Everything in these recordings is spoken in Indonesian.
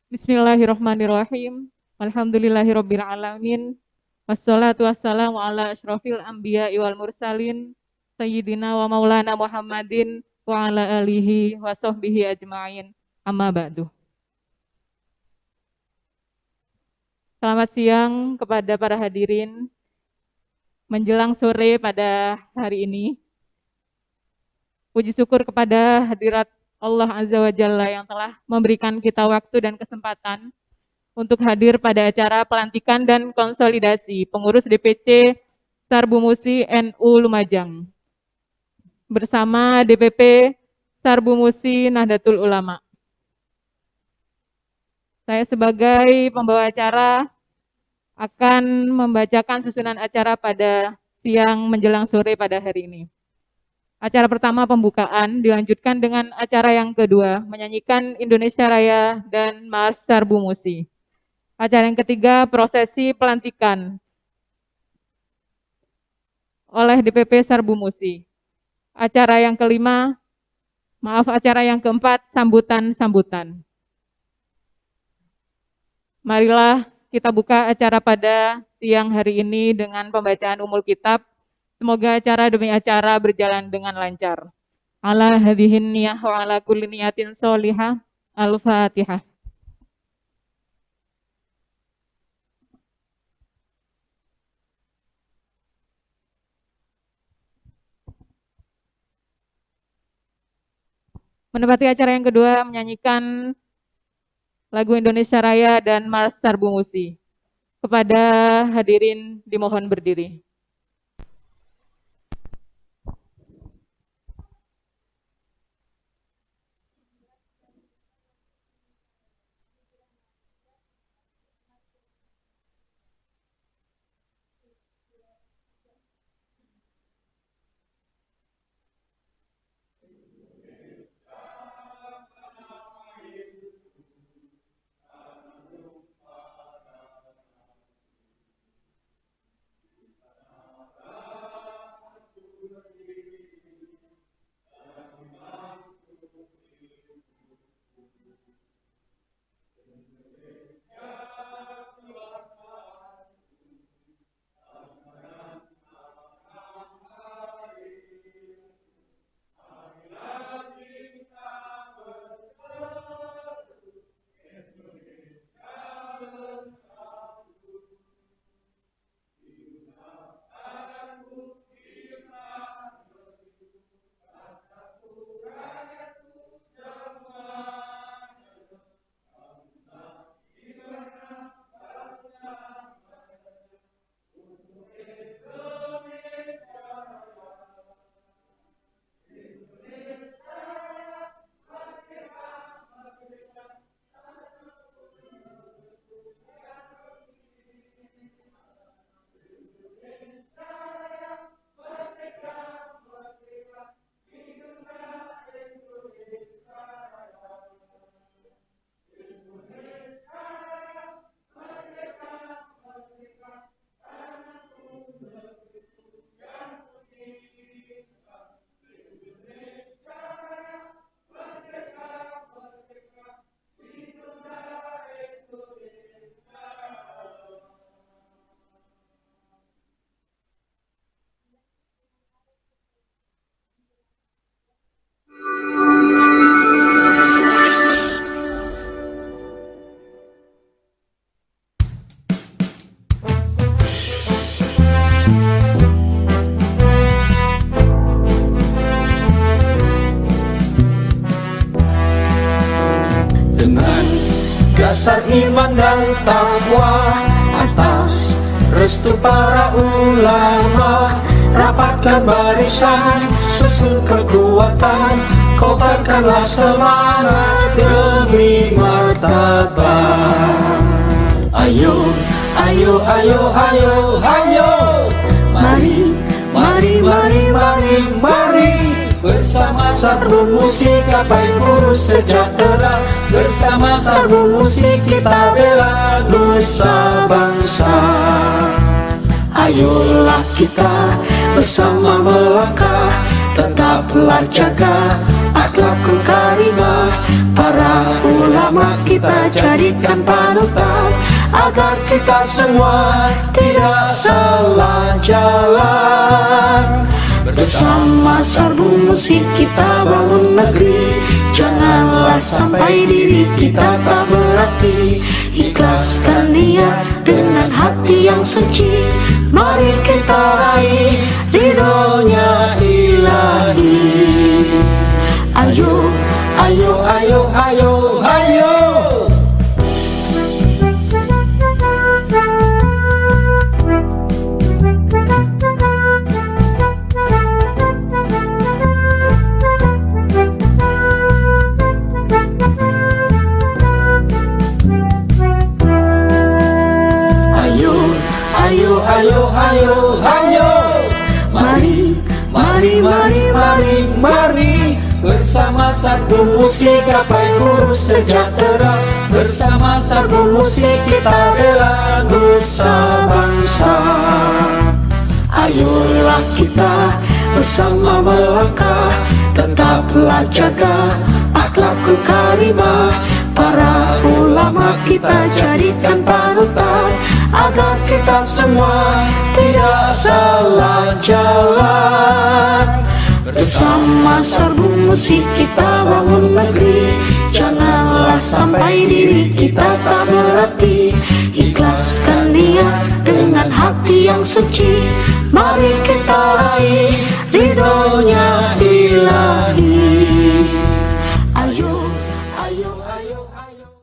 Bismillahirrahmanirrahim. Alhamdulillahirabbil alamin. Wassalatu wassalamu ala asyrofil anbiya wal mursalin sayyidina wa maulana Muhammadin wa ala alihi wa sahbihi ajma'in. Amma ba'du. Selamat siang kepada para hadirin. Menjelang sore pada hari ini, puji syukur kepada hadirat Allah Azza wa Jalla yang telah memberikan kita waktu dan kesempatan untuk hadir pada acara pelantikan dan konsolidasi pengurus DPC Sarbu Musi NU Lumajang bersama DPP Sarbu Musi Nahdlatul Ulama. Saya sebagai pembawa acara akan membacakan susunan acara pada siang menjelang sore pada hari ini. Acara pertama pembukaan dilanjutkan dengan acara yang kedua, menyanyikan Indonesia Raya dan Mars Sarbu Musi. Acara yang ketiga, prosesi pelantikan oleh DPP Sarbu Musi. Acara yang keempat, sambutan-sambutan. Marilah kita buka acara pada siang hari ini dengan pembacaan umul kitab. Semoga acara demi acara berjalan dengan lancar. Ala hadhihin niyah wa ala kulli niyatin sholihah. Al-Fatihah. Menepati acara yang kedua, menyanyikan lagu Indonesia Raya dan Mars Sarbu Musi. Kepada hadirin dimohon berdiri. Dasar iman dan takwa atas restu para ulama, rapatkan barisan, susun kekuatan, kobarkanlah semangat demi martabat. Ayo, ayo, ayo, ayo, ayo, mari, mari, mari, mari, mari, bersama Sarbu Musi gapai buruh sejahtera. Bersama Sarbu Musi kita bela nusa bangsa. Ayolah kita bersama melangkah, tetap tetaplah jaga akhlakul karimah. Para ulama kita jadikan panutan, agar kita semua tidak salah jalan. Bersama Sarbu Musik kita bangun negeri, janganlah sampai diri kita tak berarti. Ikhlaskan niat dengan hati yang suci, mari kita raih ridhonya ilahi. Ayo, ayo, ayo, ayo, ayo. Ayo, ayo, ayo, ayo. Mari, mari, mari, mari, mari. Bersama Sarbu Musik gapai guru sejahtera. Bersama Sarbu Musik kita bela nusa bangsa. Ayolah kita bersama melangkah, tetaplah jaga akhlakul karimah. Para ulama kita jadikan panutan, agar kita semua tidak salah jalan. Bersama Sarbu Musik kita bangun negeri, janganlah sampai diri kita tak berarti. Ikhlaskan niat dengan hati yang suci, mari kita raih ridhonya ilahi. Ayo, ayo, ayo, ayo.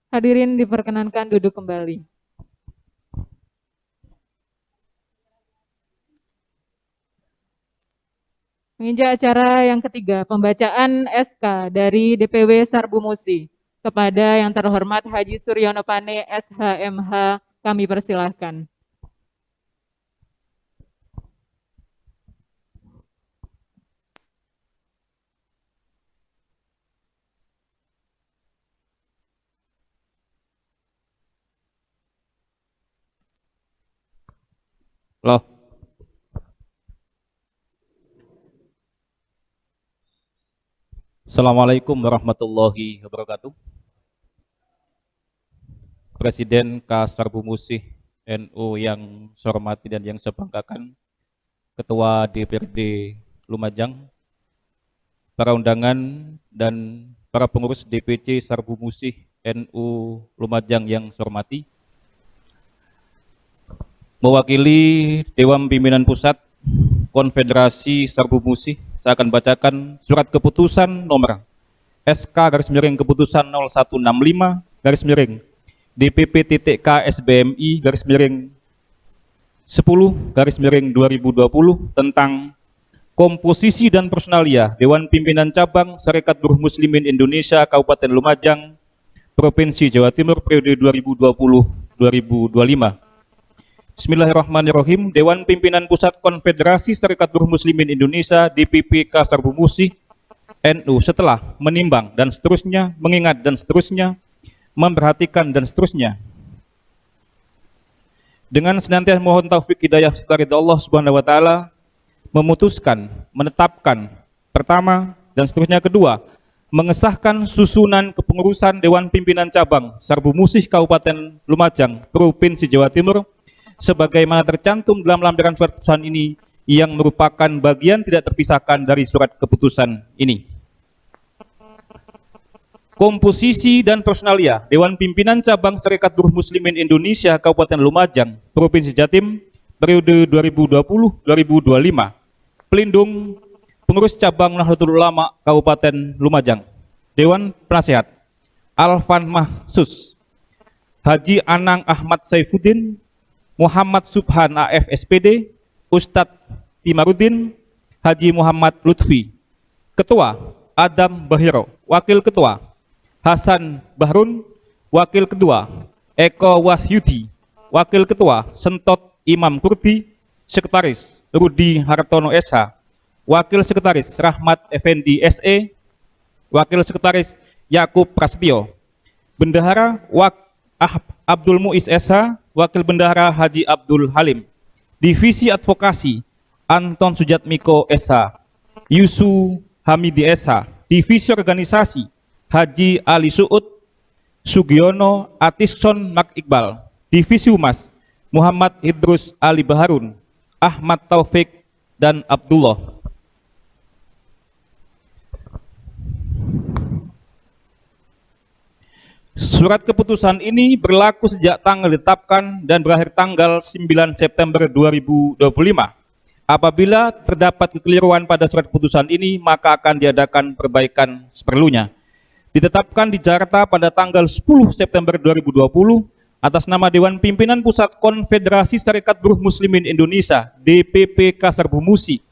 Hadirin diperkenankan duduk kembali. Menginjak acara yang ketiga, pembacaan SK dari DPW Sarbu Musik kepada yang terhormat Haji Suryono Pane SHMH, kami persilahkan. Loh. Assalamualaikum warahmatullahi wabarakatuh. Presiden Sarbu Musik NU yang saya hormati dan yang saya banggakan, Ketua DPRD Lumajang, para undangan dan para pengurus DPC Sarbu Musik NU Lumajang yang saya hormati, mewakili Dewan Pimpinan Pusat Konfederasi Sarbu Musik, saya akan bacakan surat keputusan nomor SK-keputusan 0165 DPP.K SBMI 10/2020 tentang komposisi dan personalia Dewan Pimpinan Cabang Sarekat Buruh Muslimin Indonesia Kabupaten Lumajang, Provinsi Jawa Timur periode 2020-2025. Bismillahirrahmanirrahim. Dewan Pimpinan Pusat Konfederasi Serikat Buruh Muslimin Indonesia DPPK Sarbu Musik NU setelah menimbang dan seterusnya, mengingat dan seterusnya, memperhatikan dan seterusnya, dengan senantiasa mohon taufik hidayah serta ridha Allah Subhanahu wa taala, memutuskan, menetapkan pertama dan seterusnya kedua, mengesahkan susunan kepengurusan Dewan Pimpinan Cabang Sarbu Musik Kabupaten Lumajang, Provinsi Jawa Timur sebagaimana tercantum dalam lampiran surat keputusan ini yang merupakan bagian tidak terpisahkan dari surat keputusan ini. Komposisi dan personalia Dewan Pimpinan Cabang Serikat Buruh Muslimin Indonesia Kabupaten Lumajang, Provinsi Jatim, periode 2020-2025. Pelindung Pengurus Cabang Nahdlatul Ulama Kabupaten Lumajang. Dewan Penasehat Alfan Mahsus, Haji Anang Ahmad Saifuddin, Muhammad Subhan AF SPD, Ustadz Timarudin, Haji Muhammad Lutfi. Ketua Adam Bahiro. Wakil Ketua Hasan Bahrun. Wakil Ketua Eko Wahyudi. Wakil Ketua Sentot Imam Kurdi. Sekretaris Rudi Hartono SH. Wakil Sekretaris Rahmat Effendi SE. Wakil Sekretaris Yakub Prasetyo. Bendahara Abdul Muiz SH. Wakil Bendahara Haji Abdul Halim. Divisi Advokasi Anton Sujatmiko SH, Yusu Hamidi SH. Divisi Organisasi Haji Ali Suud Sugiono Atiskson Mak Iqbal. Divisi Humas Muhammad Idrus Ali Baharun, Ahmad Taufik dan Abdullah. Surat keputusan ini berlaku sejak tanggal ditetapkan dan berakhir tanggal 9 September 2025. Apabila terdapat kekeliruan pada surat keputusan ini, maka akan diadakan perbaikan seperlunya. Ditetapkan di Jakarta pada tanggal 10 September 2020 atas nama Dewan Pimpinan Pusat Konfederasi Serikat Buruh Muslimin Indonesia DPP Kasar Bumusi.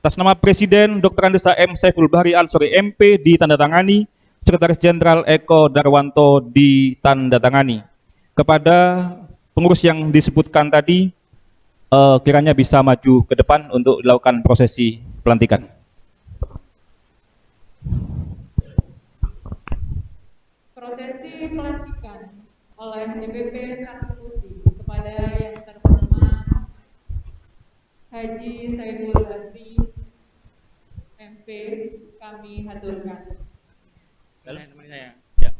Atas nama Presiden Dr. Andesa M. Saiful Bahri Ansori MP ditandatangani, Sekretaris Jenderal Eko Darwanto ditandatangani. Kepada pengurus yang disebutkan tadi, kiranya bisa maju ke depan untuk dilakukan prosesi pelantikan. Prosesi pelantikan oleh DPP Sarbusi kepada yang terhormat Haji Saiful Bahri MP kami haturkan. Teman saya. Ya.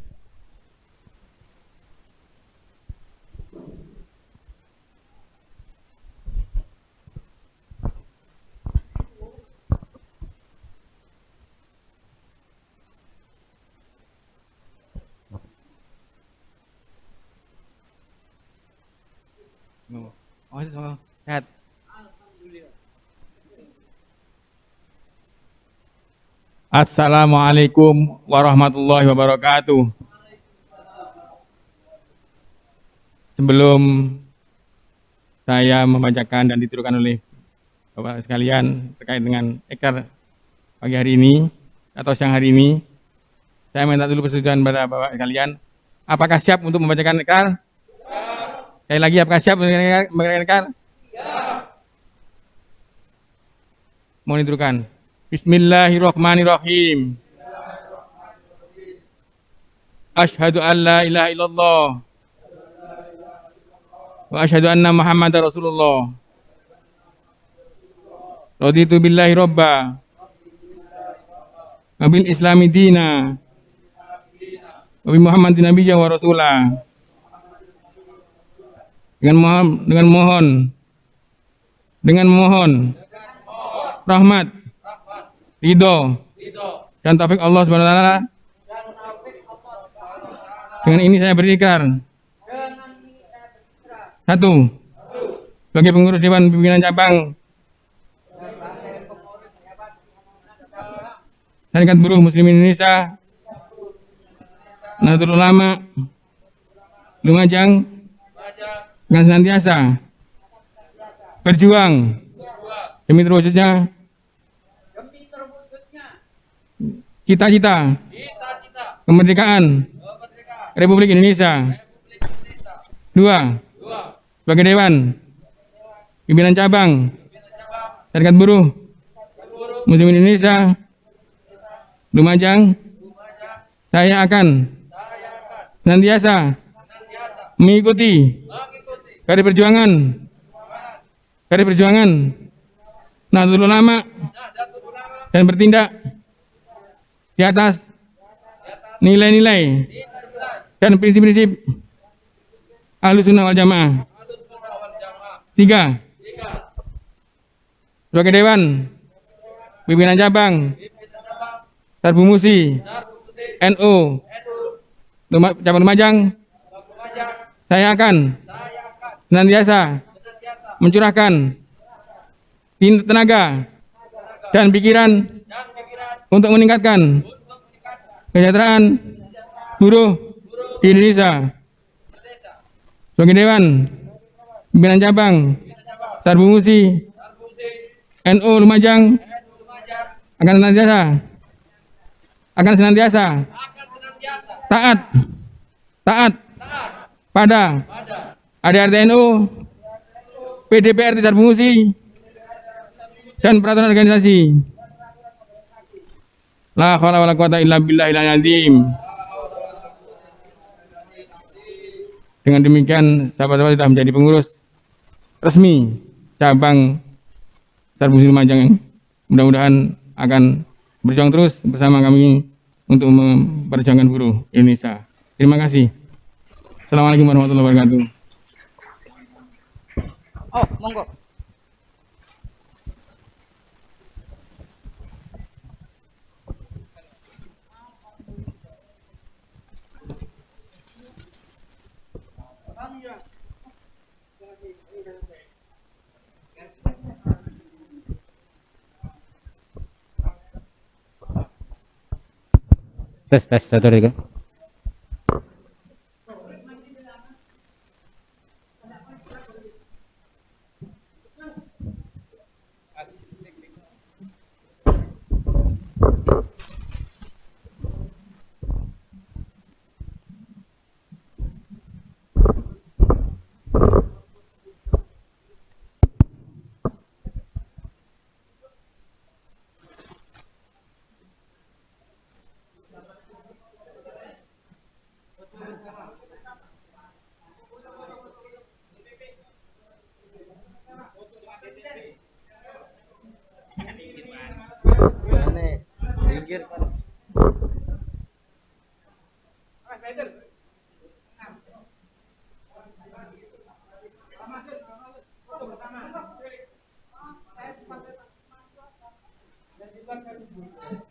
Oh, sehat. Assalamualaikum warahmatullahi wabarakatuh. Sebelum saya membacakan dan dituturkan oleh Bapak sekalian terkait dengan ekar pagi hari ini atau siang hari ini, saya minta dulu persetujuan pada Bapak sekalian. Apakah siap untuk membacakan ekar? Sekali lagi, apakah siap untuk membacakan ekar? Mohon dituturkan. Bismillahirrahmanirrahim. Asyhadu an la ilaha illallah wa asyhadu anna Muhammadar Rasulullah. Raditu billahi robba wa bil islami dina wa bi Muhammadin nabiyya wa rasulah. Dengan mohon rahmat, ridho dan taufik Allah Subhanahu wa taala. Dengan ini saya berikrar. 1. Sebagai pengurus Dewan Pimpinan Cabang Serikat Buruh Muslimin Indonesia Nahdlatul Ulama Lumajang, dengan senantiasa berjuang demi terwujudnya cita-cita kemerdekaan Republik Indonesia. 2. Sebagai Dewan Pimpinan Cabang Serikat Buruh Muslimin Indonesia Lumajang, saya akan senantiasa mengikuti garis perjuangan Nahdlatul Ulama dan bertindak di atas nilai-nilai dan prinsip-prinsip Ahlussunnah wal Jamaah. 3. Sebagai Dewan Pimpinan Cabang Sarbumusi NU Cabang Lumajang, saya akan senantiasa mencurahkan tenaga dan pikiran untuk meningkatkan kesejahteraan buruh di Indonesia. Sebagai Dewan Pimpinan Cabang Sarbumusi NU Lumajang akan senantiasa taat pada ADART NU, PDPRT Sarbumusi dan peraturan organisasi. La haula wala quwata illa billahil azim. Dengan demikian sahabat-sahabat sudah menjadi pengurus resmi cabang Sarbusi Lumajang. Mudah-mudahan akan berjuang terus bersama kami untuk memperjuangkan buruh Indonesia. Terima kasih. Assalamualaikum warahmatullahi wabarakatuh. Oh, monggo. Tes satu lagi.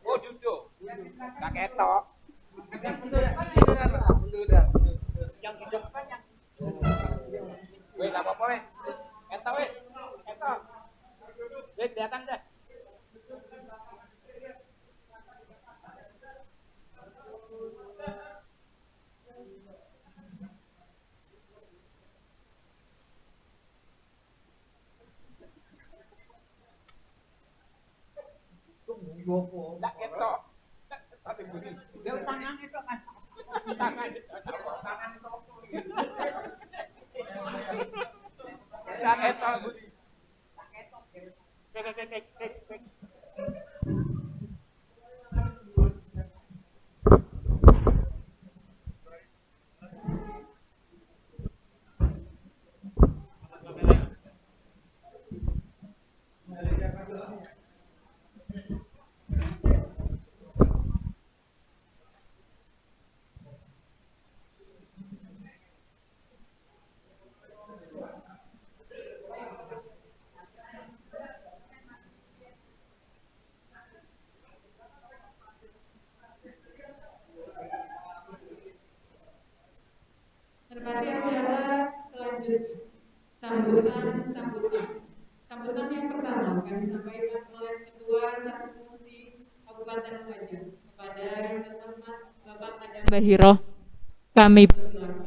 Oh, duduk. Tak ketok. Yang di depan yang. Weh, enggak apa-apa, wes. Ketok, wes. Ketok. Weh, kelihatan dah. Tak ketok. Tapi bunyi. Dia tangan itu kan. Tangan itu. Tangan itu. Tak ketok bunyi. Tak ketok. Kek. Hormati acara selanjutnya. Sambutan. Sambutan yang pertama akan disampaikan oleh Ketua Sarbusi Kabupaten Lumajang kepada yang terhormat Bapak Adam Bahiro. Kami persilakan.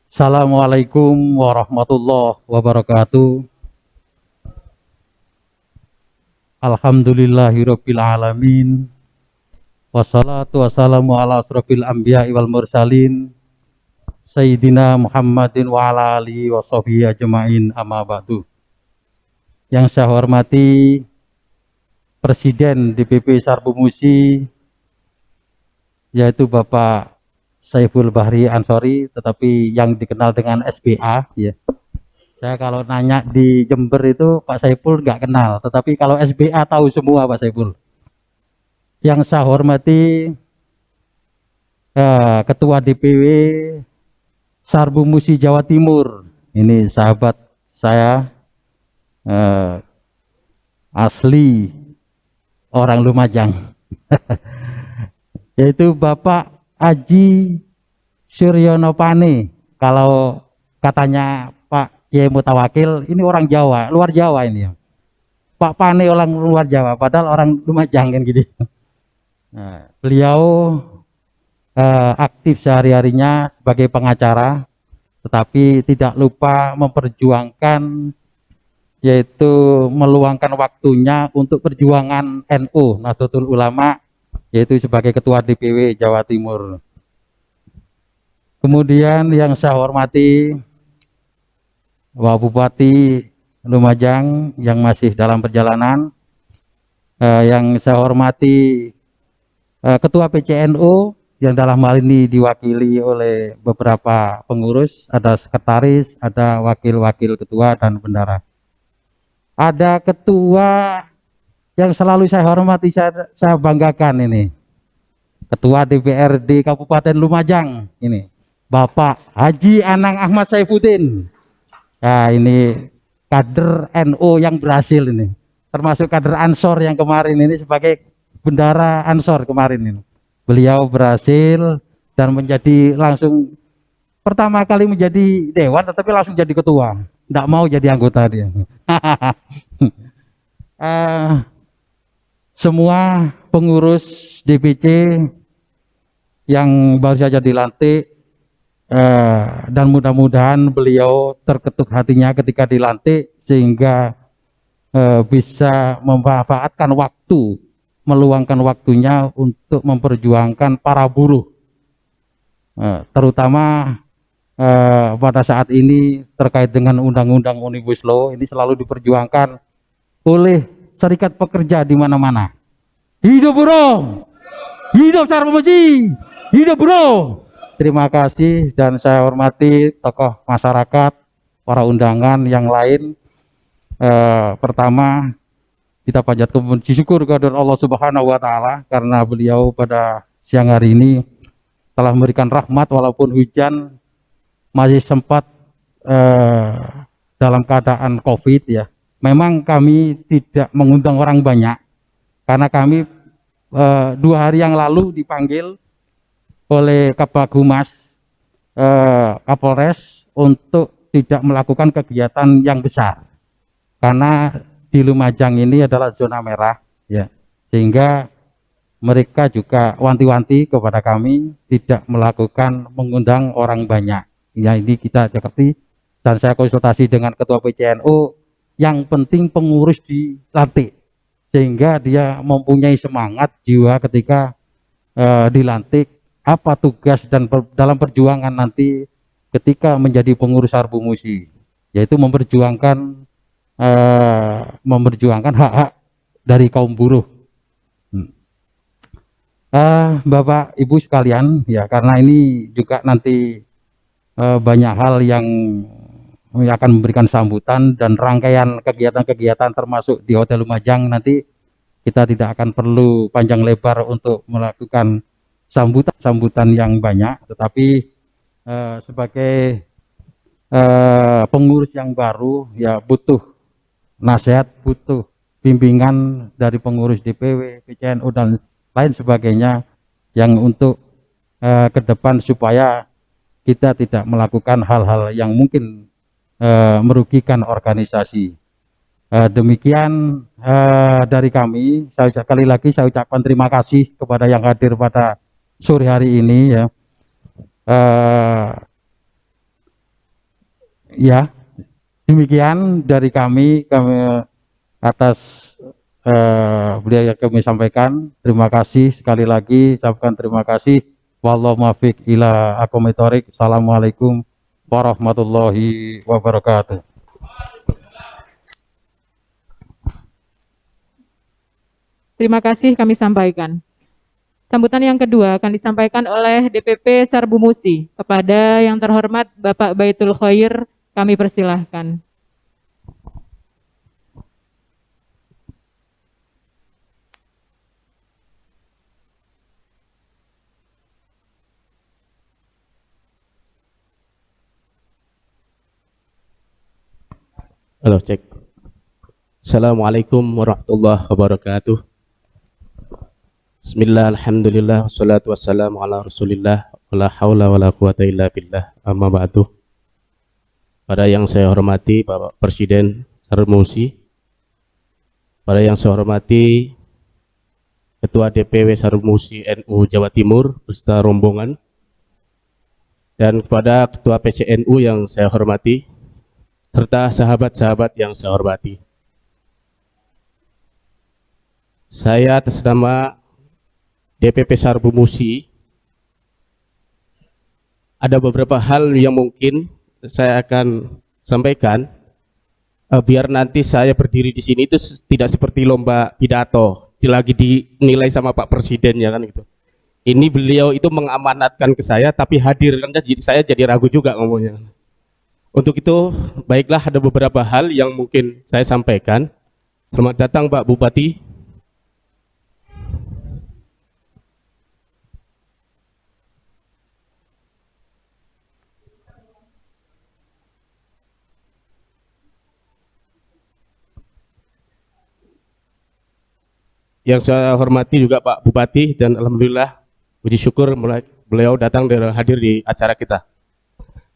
Assalamualaikum warahmatullahi wabarakatuh. Alhamdulillahirabbil alamin. Wassalatu wassalamu ala asrofil anbiya'i wal mursalin Sayyidina Muhammadin wa ala alihi wa sahbihi ajma'in, amma ba'du. Yang saya hormati Presiden DPP Sarbumusi, yaitu Bapak Saiful Bahri Ansori, tetapi yang dikenal dengan SBA, ya. Saya kalau nanya di Jember itu Pak Saiful nggak kenal, tetapi kalau SBA tahu semua Pak Saiful. Yang saya hormati Ketua DPW Sarbumusi Jawa Timur, ini sahabat saya, asli orang Lumajang, yaitu Bapak Aji Suryono Pane. Kalau katanya Pak Kiai Mutawakil, ini orang Jawa, luar Jawa ini ya. Pak Pane orang luar Jawa, padahal orang Lumajang kan gitu. Nah, beliau aktif sehari-harinya sebagai pengacara, tetapi tidak lupa memperjuangkan, yaitu meluangkan waktunya untuk perjuangan NU Nahdlatul Ulama, yaitu sebagai Ketua DPW Jawa Timur. Kemudian yang saya hormati Bapak Bupati Lumajang yang masih dalam perjalanan, yang saya hormati Ketua PCNU yang dalam hal ini diwakili oleh beberapa pengurus, ada sekretaris, ada wakil-wakil ketua dan bendara. Ada ketua yang selalu saya hormati, saya banggakan ini. Ketua DPRD Kabupaten Lumajang ini, Bapak Haji Anang Ahmad Saifuddin. Nah, ini kader NU yang berhasil ini, termasuk kader Ansor yang kemarin ini sebagai bendara Ansor kemarin ini. Beliau berhasil dan menjadi langsung pertama kali menjadi dewan, tetapi langsung jadi ketua. Tidak mau jadi anggota dia. Semua pengurus DPC yang baru saja dilantik, dan mudah-mudahan beliau terketuk hatinya ketika dilantik sehingga bisa memanfaatkan waktu, meluangkan waktunya untuk memperjuangkan para buruh, terutama pada saat ini terkait dengan undang-undang Omnibus Law ini selalu diperjuangkan oleh serikat pekerja di mana-mana. Hidup buruh, hidup Sarbomusi, hidup buruh. Terima kasih dan saya hormati tokoh masyarakat, para undangan yang lain. Pertama, kita panjatkan puji syukur kepada Allah Subhanahu wa taala karena beliau pada siang hari ini telah memberikan rahmat walaupun hujan masih sempat dalam keadaan Covid ya. Memang kami tidak mengundang orang banyak karena kami 2 hari yang lalu dipanggil oleh Kabag Humas Kapolres untuk tidak melakukan kegiatan yang besar karena di Lumajang ini adalah zona merah ya, sehingga mereka juga wanti-wanti kepada kami tidak melakukan mengundang orang banyak ya. Ini kita jakti dan saya konsultasi dengan Ketua PCNU, yang penting pengurus dilantik sehingga dia mempunyai semangat jiwa ketika dilantik apa tugas dan dalam perjuangan nanti ketika menjadi pengurus Sarbomusi, yaitu memperjuangkan hak-hak dari kaum buruh. Bapak Ibu sekalian ya, karena ini juga nanti banyak hal yang akan memberikan sambutan dan rangkaian kegiatan-kegiatan termasuk di Hotel Lumajang, nanti kita tidak akan perlu panjang lebar untuk melakukan sambutan yang banyak, tetapi sebagai pengurus yang baru ya butuh nasihat, butuh bimbingan dari pengurus DPW, PCNU dan lain sebagainya yang untuk ke depan supaya kita tidak melakukan hal-hal yang mungkin merugikan organisasi. Demikian dari kami. Sekali lagi saya ucapkan terima kasih kepada yang hadir pada sore hari ini ya. Ya, demikian dari kami atas beliau yang kami sampaikan. Terima kasih sekali lagi, ucapkan terima kasih. Wallahu muwaffiq ila aqwamit thoriq. Assalamualaikum warahmatullahi wabarakatuh. Terima kasih kami sampaikan. Sambutan yang kedua akan disampaikan oleh DPP Sarbomusi. Kepada yang terhormat Bapak Baitul Khair, kami persilahkan. Halo, cek. Assalamualaikum warahmatullahi wabarakatuh. Bismillah, alhamdulillah, wassalatu wassalamu ala rasulillah, wala hawla wala quwata illa billah, amma ba'du. Pada yang saya hormati Bapak Presiden Sarbomusi, pada yang saya hormati Ketua DPW Sarbomusi NU Jawa Timur beserta rombongan, dan kepada Ketua PCNU yang saya hormati, serta sahabat-sahabat yang saya hormati. Saya atas nama DPP Sarbomusi ada beberapa hal yang mungkin saya akan sampaikan biar nanti saya berdiri di sini itu tidak seperti lomba pidato, lagi dinilai sama Pak Presiden ya kan gitu. Ini beliau itu mengamanatkan ke saya, tapi hadir kan saya jadi ragu juga ngomongnya. Untuk itu, baiklah ada beberapa hal yang mungkin saya sampaikan. Selamat datang Pak Bupati. Yang saya hormati juga Pak Bupati, dan alhamdulillah puji syukur beliau datang dan hadir di acara kita.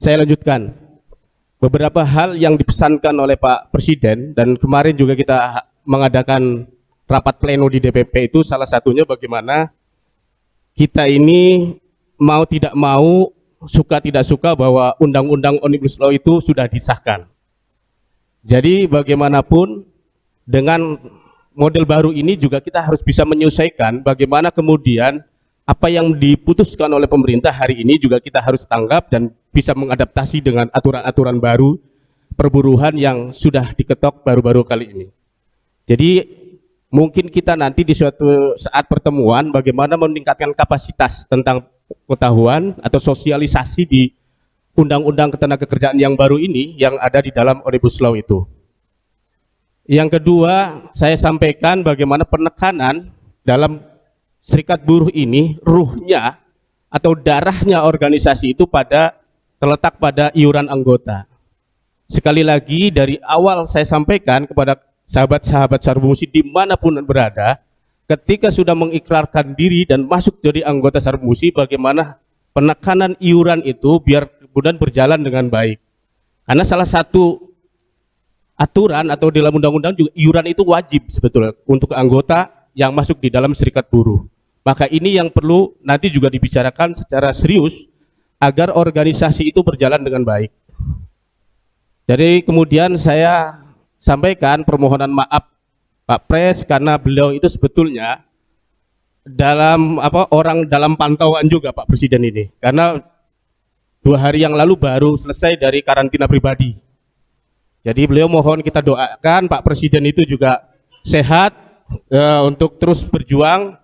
Saya lanjutkan. Beberapa hal yang dipesankan oleh Pak Presiden, dan kemarin juga kita mengadakan rapat pleno di DPP itu, salah satunya bagaimana kita ini mau tidak mau, suka tidak suka bahwa undang-undang Omnibus Law itu sudah disahkan. Jadi bagaimanapun dengan model baru ini juga kita harus bisa menyesuaikan bagaimana kemudian apa yang diputuskan oleh pemerintah hari ini juga kita harus tanggap dan bisa mengadaptasi dengan aturan-aturan baru perburuhan yang sudah diketok baru-baru kali ini. Jadi mungkin kita nanti di suatu saat pertemuan bagaimana meningkatkan kapasitas tentang pengetahuan atau sosialisasi di undang-undang ketenagakerjaan yang baru ini yang ada di dalam Omnibus Law itu. Yang kedua, saya sampaikan bagaimana penekanan dalam serikat buruh ini, ruhnya atau darahnya organisasi itu terletak pada iuran anggota. Sekali lagi dari awal saya sampaikan kepada sahabat-sahabat Sarmusi dimanapun berada, ketika sudah mengikrarkan diri dan masuk jadi anggota Sarmusi, bagaimana penekanan iuran itu biar kemudian berjalan dengan baik. Karena salah satu aturan atau dalam undang-undang juga iuran itu wajib sebetulnya untuk anggota yang masuk di dalam serikat buruh. Maka ini yang perlu nanti juga dibicarakan secara serius agar organisasi itu berjalan dengan baik. Jadi kemudian saya sampaikan permohonan maaf Pak Pres karena beliau itu sebetulnya orang dalam pantauan juga Pak Presiden ini, karena 2 hari yang lalu baru selesai dari karantina pribadi. Jadi beliau mohon kita doakan Pak Presiden itu juga sehat untuk terus berjuang,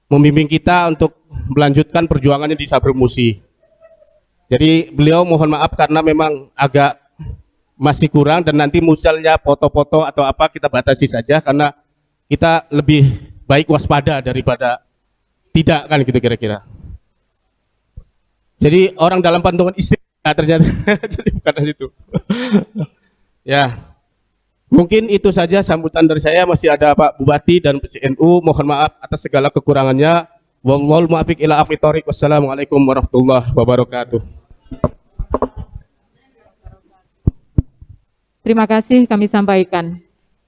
membimbing kita untuk melanjutkan perjuangannya di Sarmusi. Jadi beliau mohon maaf karena memang agak masih kurang, dan nanti misalnya foto-foto atau apa kita batasi saja karena kita lebih baik waspada daripada tidak kan gitu kira-kira. Jadi orang dalam pantauan istri ternyata jadi bukan dari situ. Ya, mungkin itu saja sambutan dari saya. Masih ada Pak Bupati dan PCNU. Mohon maaf atas segala kekurangannya. Wallahul muwaffiq ila aqwamit thoriq. Wassalamualaikum warahmatullahi wabarakatuh. Terima kasih kami sampaikan.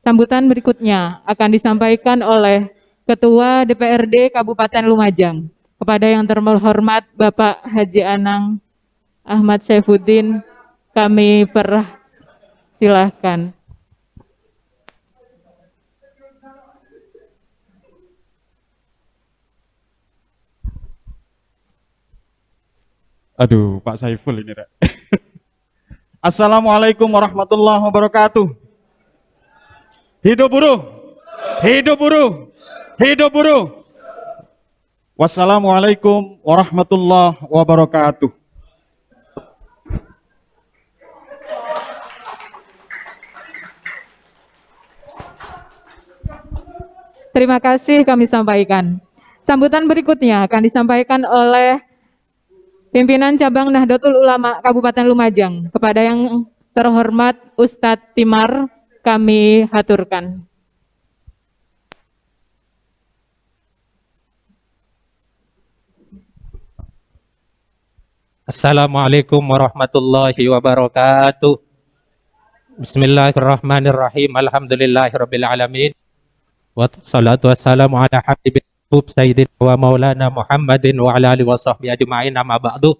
Sambutan berikutnya akan disampaikan oleh Ketua DPRD Kabupaten Lumajang. Kepada yang terhormat Bapak Haji Anang Ahmad Saifuddin, kami silahkan. Aduh, Pak Saiful ini, Rek. Assalamualaikum warahmatullahi wabarakatuh. Hidup buruh! Hidup buruh! Hidup buruh! Wassalamualaikum warahmatullahi wabarakatuh. Terima kasih kami sampaikan. Sambutan berikutnya akan disampaikan oleh Pimpinan Cabang Nahdlatul Ulama Kabupaten Lumajang. Kepada yang terhormat Ustadz Timar, kami haturkan. Assalamualaikum warahmatullahi wabarakatuh. Bismillahirrahmanirrahim. Alhamdulillahirabbil alamin. Wassalatu wassalamu ala habibil sayyidina wa maulana Muhammadin wa ala alihi wa sahbihi ajma'in, amma ba'du.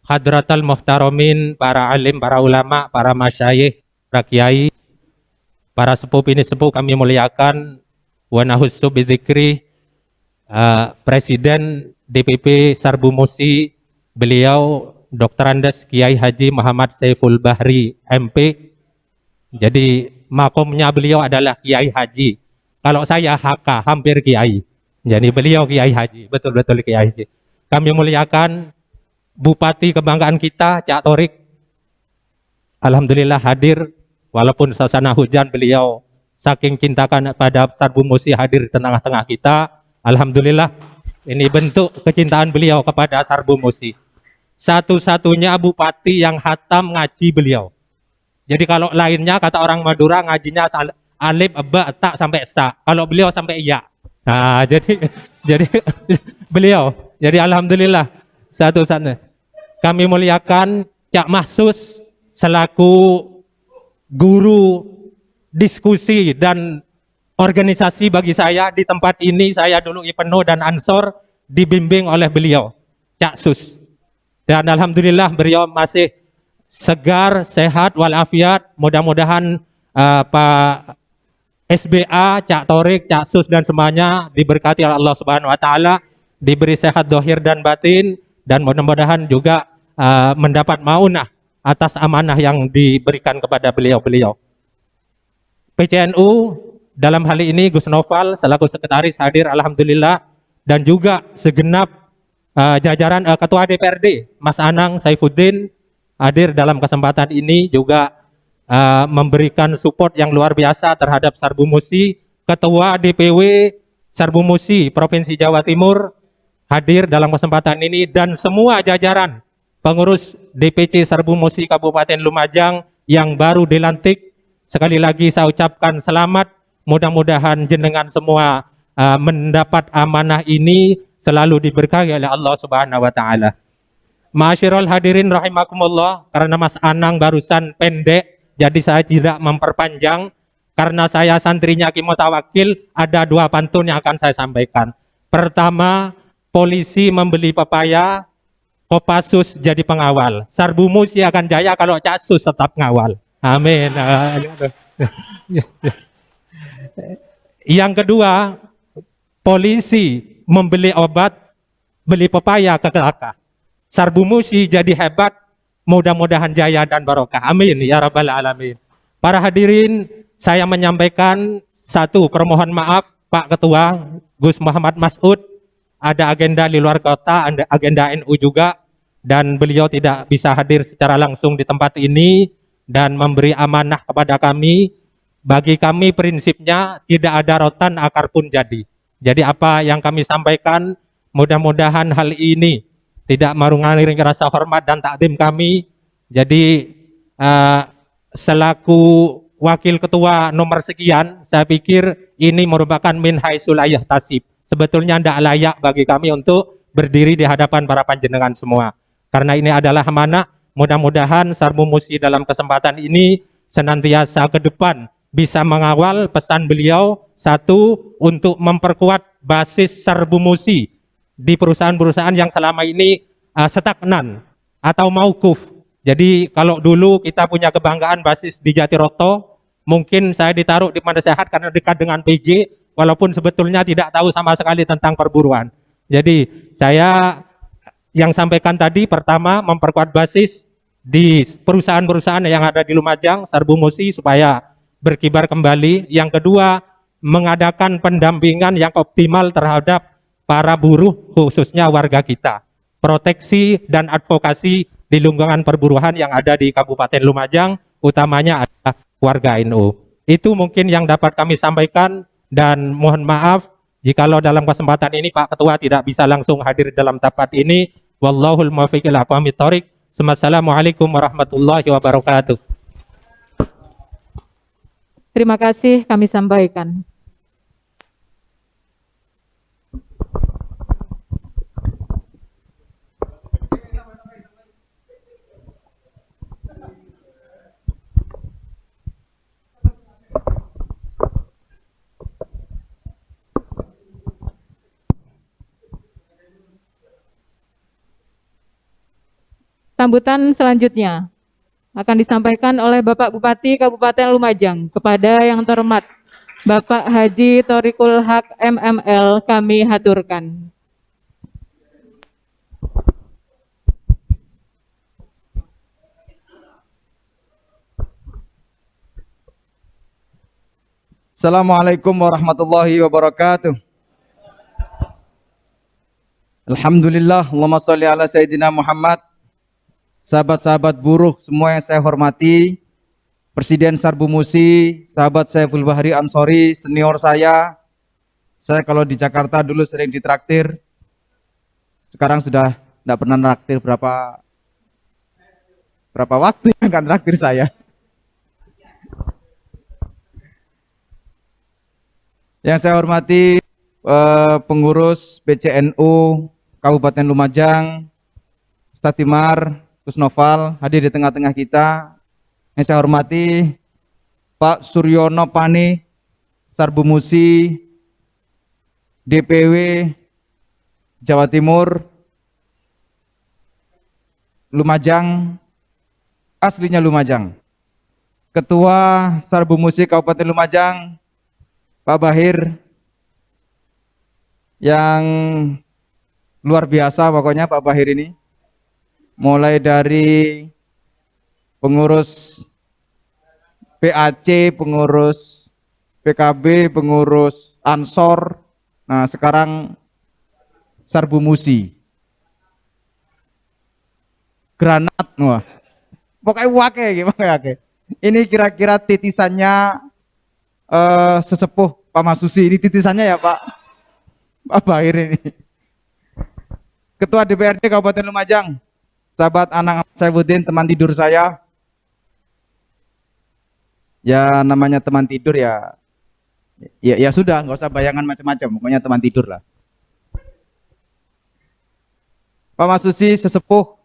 Hadratal muhtaramin, para alim, para ulama, para masyayikh, para kiai, para sepuh ini sepuh kami muliakan. Wa nahussu bidzikri Presiden DPP Sarmusi, beliau Dr. Andes Kiai Haji Muhammad Saiful Bahri MP, Jadi makomnya beliau adalah Kiai Haji. Kalau saya HK, hampir Kiai. Jadi beliau Kiai Haji, betul-betul Kiai Haji. Kami muliakan Bupati kebanggaan kita, Cak Torik. Alhamdulillah hadir, walaupun suasana hujan beliau saking cintakan pada Sarbu Musi hadir di tengah-tengah kita. Alhamdulillah, ini bentuk kecintaan beliau kepada Sarbu Musi. Satu-satunya bupati yang hatam ngaji beliau. Jadi kalau lainnya kata orang Madura ngajinya alif, ba, ta sampai sa. Kalau beliau sampai ya. Nah, jadi beliau. Jadi alhamdulillah satu-satunya. Kami muliakan Cak Mahsus selaku guru diskusi dan organisasi bagi saya di tempat ini. Saya dulu IPENO dan Ansor dibimbing oleh beliau, Cak Sus. Dan alhamdulillah beliau masih segar, sehat, walafiat. Mudah-mudahan Pak SBA, Cak Torik, Cak Sus dan semuanya diberkati oleh Allah Subhanahu wa taala, diberi sehat dohir dan batin, dan mudah-mudahan juga mendapat maunah atas amanah yang diberikan kepada beliau-beliau. PCNU dalam hal ini Gus Noval selaku sekretaris hadir alhamdulillah, dan juga segenap jajaran Ketua DPRD Mas Anang Saifuddin hadir dalam kesempatan ini juga memberikan support yang luar biasa terhadap Sarbu Musi. Ketua DPW Sarbu Musi Provinsi Jawa Timur hadir dalam kesempatan ini, dan semua jajaran pengurus DPC Sarbu Musi Kabupaten Lumajang yang baru dilantik. Sekali lagi saya ucapkan selamat, mudah-mudahan jenengan semua mendapat amanah ini selalu diberkahi oleh Allah Subhanahu wa taala. Ma'asyiral hadirin rahimakumullah, karena Mas Anang barusan pendek, jadi saya tidak memperpanjang. Karena saya santrinya Ki Mutawakil, ada 2 pantun yang akan saya sampaikan. Pertama, polisi membeli pepaya, Kopassus jadi pengawal. Sarbu Musi akan jaya kalau Cak Sus tetap ngawal. Amin. Yang kedua, polisi membeli obat, beli pepaya ke Kelaka. Sarbu Musi jadi hebat, mudah-mudahan jaya dan barokah. Amin ya rabbal alamin. Para hadirin, saya menyampaikan satu permohon maaf Pak Ketua Gus Muhammad Mas'ud, ada agenda di luar kota, ada agenda NU juga, dan beliau tidak bisa hadir secara langsung di tempat ini dan memberi amanah kepada kami. Bagi kami prinsipnya tidak ada rotan akar pun jadi. Jadi apa yang kami sampaikan, mudah-mudahan hal ini tidak mengurangi rasa hormat dan takdim kami. Jadi selaku wakil ketua nomor sekian, saya pikir ini merupakan min haisul ayah tasib. Sebetulnya tidak layak bagi kami untuk berdiri di hadapan para panjenengan semua. Karena ini adalah amanah, mudah-mudahan Sarbu Musi dalam kesempatan ini senantiasa ke depan bisa mengawal pesan beliau. Satu, untuk memperkuat basis Sarbu Musi di perusahaan-perusahaan yang selama ini stagnan atau maukuf. Jadi kalau dulu kita punya kebanggaan basis di Jatiroto, mungkin saya ditaruh di Mandasehat karena dekat dengan PJ, walaupun sebetulnya tidak tahu sama sekali tentang perburuan. Jadi saya yang sampaikan tadi, pertama memperkuat basis di perusahaan-perusahaan yang ada di Lumajang, Sarbu Musi supaya berkibar kembali. Yang kedua, mengadakan pendampingan yang optimal terhadap para buruh khususnya warga kita. Proteksi dan advokasi di lingkungan perburuhan yang ada di Kabupaten Lumajang, utamanya adalah warga NU. Itu mungkin yang dapat kami sampaikan, dan mohon maaf jikalau dalam kesempatan ini Pak Ketua tidak bisa langsung hadir dalam tempat ini. Wallahul muwaffiq ila aqwamit thoriq. Wassalamualaikum warahmatullahi wabarakatuh. Terima kasih kami sampaikan. Sambutan selanjutnya akan disampaikan oleh Bapak Bupati Kabupaten Lumajang. Kepada yang terhormat Bapak Haji Thorikul Haq MML kami haturkan. Assalamualaikum warahmatullahi wabarakatuh. Alhamdulillah, Allahumma sholli ala Sayyidina Muhammad. Sahabat-sahabat buruh semua yang saya hormati, Presiden Sarbu Musi, sahabat Saiful Bahri Ansori, senior saya kalau di Jakarta dulu sering ditraktir, sekarang sudah tidak pernah traktir berapa waktu yang akan traktir saya. Yang saya hormati pengurus PCNU Kabupaten Lumajang, Ustadz Timar, Gus Noval hadir di tengah-tengah kita. Yang saya hormati Pak Suryono Pani, Sarbu Musi, DPW Jawa Timur, Lumajang, aslinya Lumajang. Ketua Sarbu Musi Kabupaten Lumajang, Pak Bahir, yang luar biasa pokoknya Pak Bahir ini. Mulai dari pengurus PAC, pengurus PKB, pengurus Ansor, nah sekarang Sarbu Musi. Granat, wah. Pokoknya wake. Ini kira-kira titisannya sesepuh Pak Masusi. Ini titisannya ya Pak Bahir ini. Ketua DPRD Kabupaten Lumajang, sahabat Anang Saifuddin, teman tidur saya. Ya namanya teman tidur ya sudah, nggak usah bayangan macam-macam, pokoknya teman tidur lah. Pak Masusi sesepuh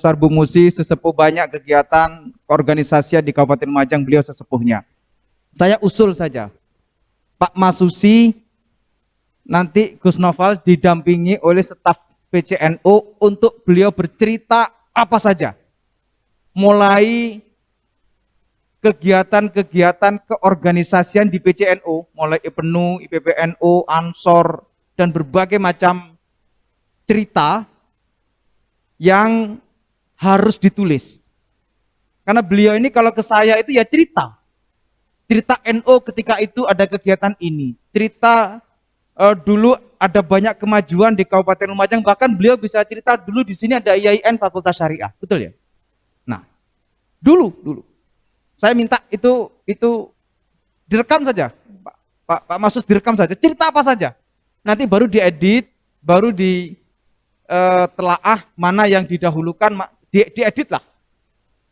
Sarbu Musi, sesepuh banyak kegiatan keorganisasian di Kabupaten Lumajang, beliau sesepuhnya. Saya usul saja, Pak Masusi nanti Gus Noval didampingi oleh staf PCNU untuk beliau bercerita apa saja. Mulai kegiatan-kegiatan keorganisasian di PCNU, mulai IPNU, IPPNU, Ansor, dan berbagai macam cerita yang harus ditulis. Karena beliau ini kalau ke saya itu ya cerita NU ketika itu ada kegiatan ini, cerita dulu ada banyak kemajuan di Kabupaten Lumajang, bahkan beliau bisa cerita dulu di sini ada IAIN Fakultas Syariah, betul ya? Nah, dulu saya minta itu direkam saja, Pak Masus direkam saja, cerita apa saja, nanti baru diedit, baru telaah mana yang didahulukan, diedit lah,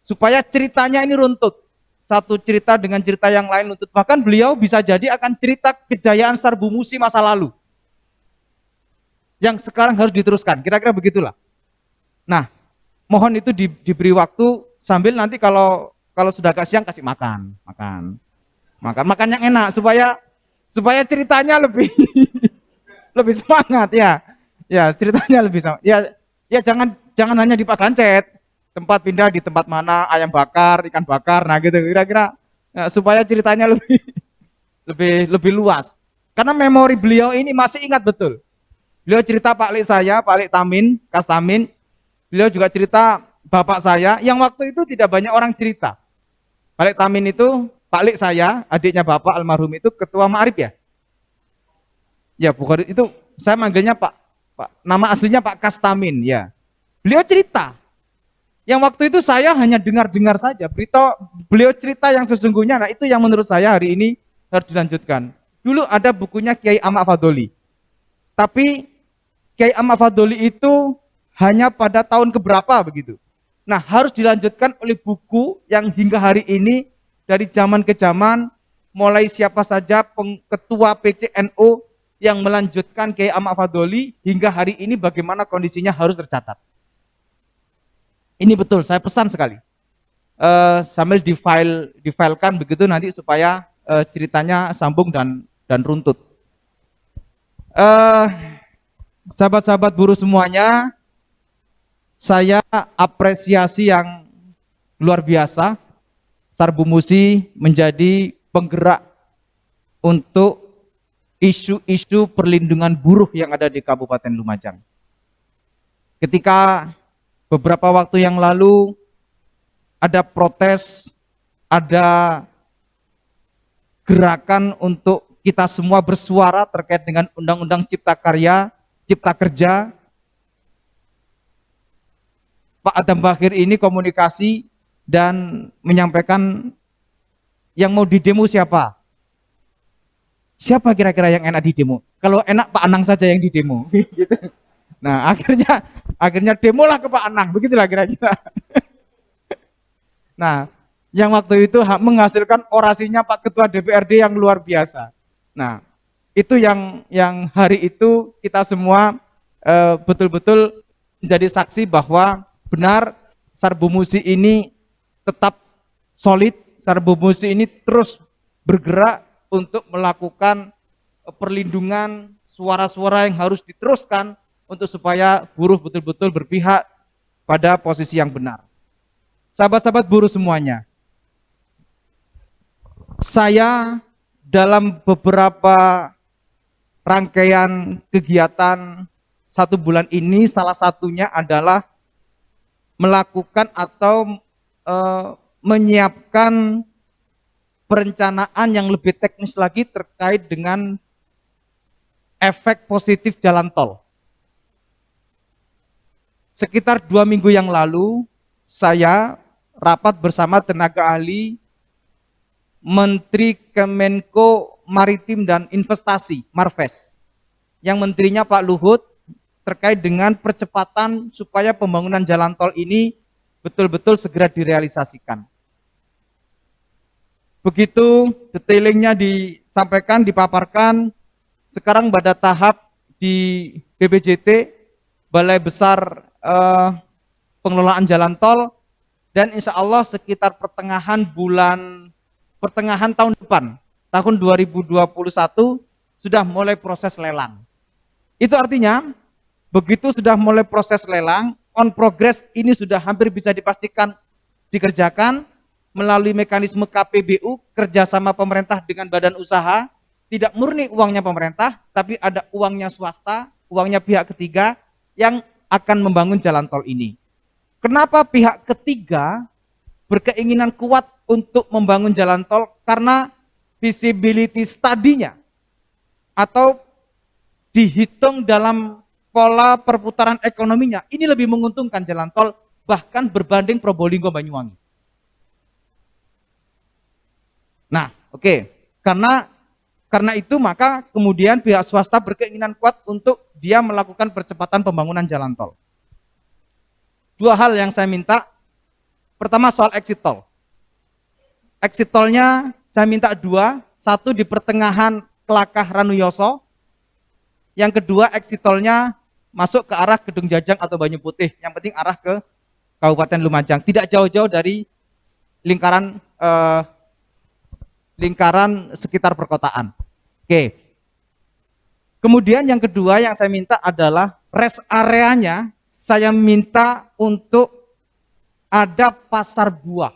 supaya ceritanya ini runtut. Satu cerita dengan cerita yang lain untuk bahkan beliau bisa jadi akan cerita kejayaan Sarbu Musi masa lalu yang sekarang harus diteruskan, kira-kira begitulah. Nah, mohon itu diberi waktu sambil nanti kalau sudah siang kasih makan yang enak supaya ceritanya lebih lebih semangat ya ceritanya lebih semangat ya jangan hanya di Pak Gancet, tempat pindah di tempat mana, ayam bakar, ikan bakar, nah gitu kira-kira ya, supaya ceritanya lebih luas. Karena memori beliau ini masih ingat betul. Beliau cerita Pak Lik saya, Pak Lik Tamin, Kas Tamin. Beliau juga cerita bapak saya yang waktu itu tidak banyak orang cerita. Pak Lik Tamin itu Pak Lik saya, adiknya bapak almarhum itu ketua Ma'arif ya. Ya bukan itu, saya manggilnya Pak nama aslinya Pak Kas Tamin ya. Beliau cerita. Yang waktu itu saya hanya dengar-dengar saja. Beliau cerita yang sesungguhnya, nah itu yang menurut saya hari ini harus dilanjutkan. Dulu ada bukunya Kiai Ahmad Fadoli. Tapi Kiai Ahmad Fadoli itu hanya pada tahun keberapa begitu. Nah harus dilanjutkan oleh buku yang hingga hari ini dari zaman ke zaman, mulai siapa saja ketua PCNU yang melanjutkan Kiai Ahmad Fadoli hingga hari ini bagaimana kondisinya harus tercatat. Ini betul, saya pesan sekali. Sambil difilekan begitu nanti supaya ceritanya sambung dan runtut. Sahabat-sahabat buruh semuanya, saya apresiasi yang luar biasa. Sarbu Musi menjadi penggerak untuk isu-isu perlindungan buruh yang ada di Kabupaten Lumajang. Ketika beberapa waktu yang lalu ada protes ada gerakan untuk kita semua bersuara terkait dengan Undang-Undang Cipta Karya, Cipta Kerja. Pak Adam Bakir ini komunikasi dan menyampaikan yang mau didemo siapa? Siapa kira-kira yang enak didemo? Kalau enak Pak Anang saja yang didemo. Gitu. Nah, akhirnya demolah ke Pak Anang, begitulah kira-kira. Nah, yang waktu itu menghasilkan orasinya Pak Ketua DPRD yang luar biasa. Nah, itu yang hari itu kita semua betul-betul menjadi saksi bahwa benar Sarbo Musi ini tetap solid, Sarbo Musi ini terus bergerak untuk melakukan perlindungan suara-suara yang harus diteruskan untuk supaya buruh betul-betul berpihak pada posisi yang benar. Sahabat-sahabat buruh semuanya, saya dalam beberapa rangkaian kegiatan 1 bulan ini, salah satunya adalah melakukan atau menyiapkan perencanaan yang lebih teknis lagi terkait dengan efek positif jalan tol. Sekitar 2 minggu yang lalu, saya rapat bersama tenaga ahli Menteri Kemenko Maritim dan Investasi, Marves, yang menterinya Pak Luhut, terkait dengan percepatan supaya pembangunan jalan tol ini betul-betul segera direalisasikan. Begitu detailingnya disampaikan, dipaparkan, sekarang pada tahap di BPJT, Balai Besar Pengelolaan Jalan Tol, dan insya Allah sekitar pertengahan tahun depan, tahun 2021, sudah mulai proses lelang. Itu artinya, begitu sudah mulai proses lelang, on progress ini sudah hampir bisa dipastikan dikerjakan, melalui mekanisme KPBU, kerjasama pemerintah dengan badan usaha, tidak murni uangnya pemerintah, tapi ada uangnya swasta, uangnya pihak ketiga yang akan membangun jalan tol ini. Kenapa pihak ketiga berkeinginan kuat untuk membangun jalan tol? Karena visibility study-nya atau dihitung dalam pola perputaran ekonominya, ini lebih menguntungkan jalan tol bahkan berbanding Probolinggo Banyuwangi. Nah, oke. Karena itu maka kemudian pihak swasta berkeinginan kuat untuk dia melakukan percepatan pembangunan jalan tol. 2 hal yang saya minta. Pertama soal exit tol. Exit tolnya saya minta 2. 1 di pertengahan Kelakah Ranuyoso. Yang kedua exit tolnya masuk ke arah Gedung Jajang atau Banyu Putih. Yang penting arah ke Kabupaten Lumajang. Tidak jauh-jauh dari lingkaran sekitar perkotaan. Oke. Kemudian yang kedua yang saya minta adalah rest areanya saya minta untuk ada pasar buah.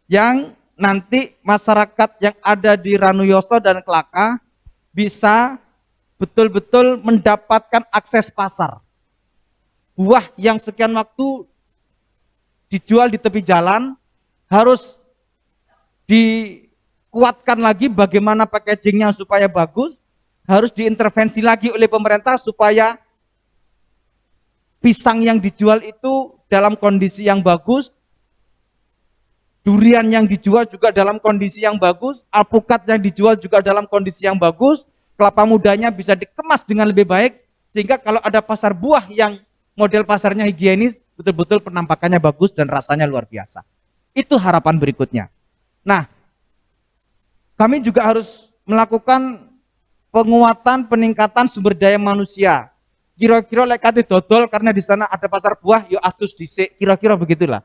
Yang nanti masyarakat yang ada di Ranuyoso dan Kelaka bisa betul-betul mendapatkan akses pasar. Buah yang sekian waktu dijual di tepi jalan harus dikuatkan lagi bagaimana packagingnya supaya bagus, harus diintervensi lagi oleh pemerintah supaya pisang yang dijual itu dalam kondisi yang bagus, durian yang dijual juga dalam kondisi yang bagus, alpukat yang dijual juga dalam kondisi yang bagus, kelapa mudanya bisa dikemas dengan lebih baik, sehingga kalau ada pasar buah yang model pasarnya higienis, betul-betul penampakannya bagus dan rasanya luar biasa. Itu harapan berikutnya. Nah, kami juga harus melakukan penguatan, peningkatan sumber daya manusia. Kira-kira lek kate dodol karena di sana ada pasar buah, yo atus dhisik, kira-kira begitulah.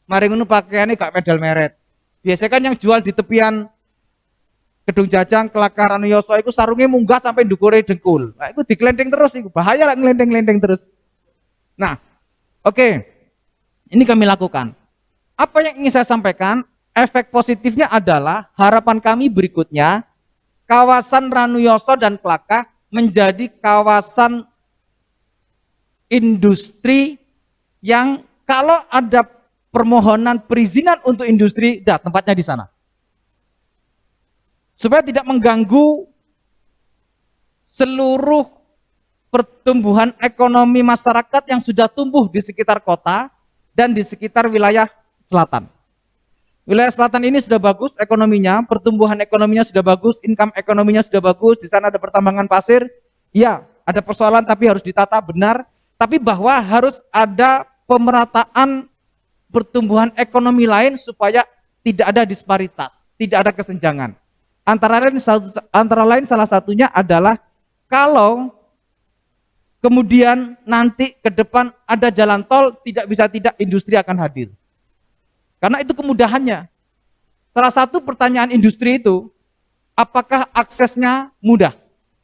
Mari ngono pakaiannya gak medal meret. Biasanya kan yang jual di tepian Gedung Jajang, Kelakar Ranuyoso itu sarungnya munggah sampai ndukure dengkul. Nah, itu digelendeng terus, itu bahaya lah ngelendeng-lendeng terus. Nah, oke. Ini kami lakukan. Apa yang ingin saya sampaikan? Efek positifnya adalah harapan kami berikutnya, kawasan Ranuyoso dan Kelaka menjadi kawasan industri yang kalau ada permohonan perizinan untuk industri, dah tempatnya di sana. Supaya tidak mengganggu seluruh pertumbuhan ekonomi masyarakat yang sudah tumbuh di sekitar kota dan di sekitar wilayah selatan. Wilayah selatan ini sudah bagus ekonominya, pertumbuhan ekonominya sudah bagus, income ekonominya sudah bagus, di sana ada pertambangan pasir, ya ada persoalan tapi harus ditata benar, tapi bahwa harus ada pemerataan pertumbuhan ekonomi lain supaya tidak ada disparitas, tidak ada kesenjangan. Antara lain salah satunya adalah kalau kemudian nanti ke depan ada jalan tol, tidak bisa tidak industri akan hadir. Karena itu kemudahannya. Salah satu pertanyaan industri itu, apakah aksesnya mudah?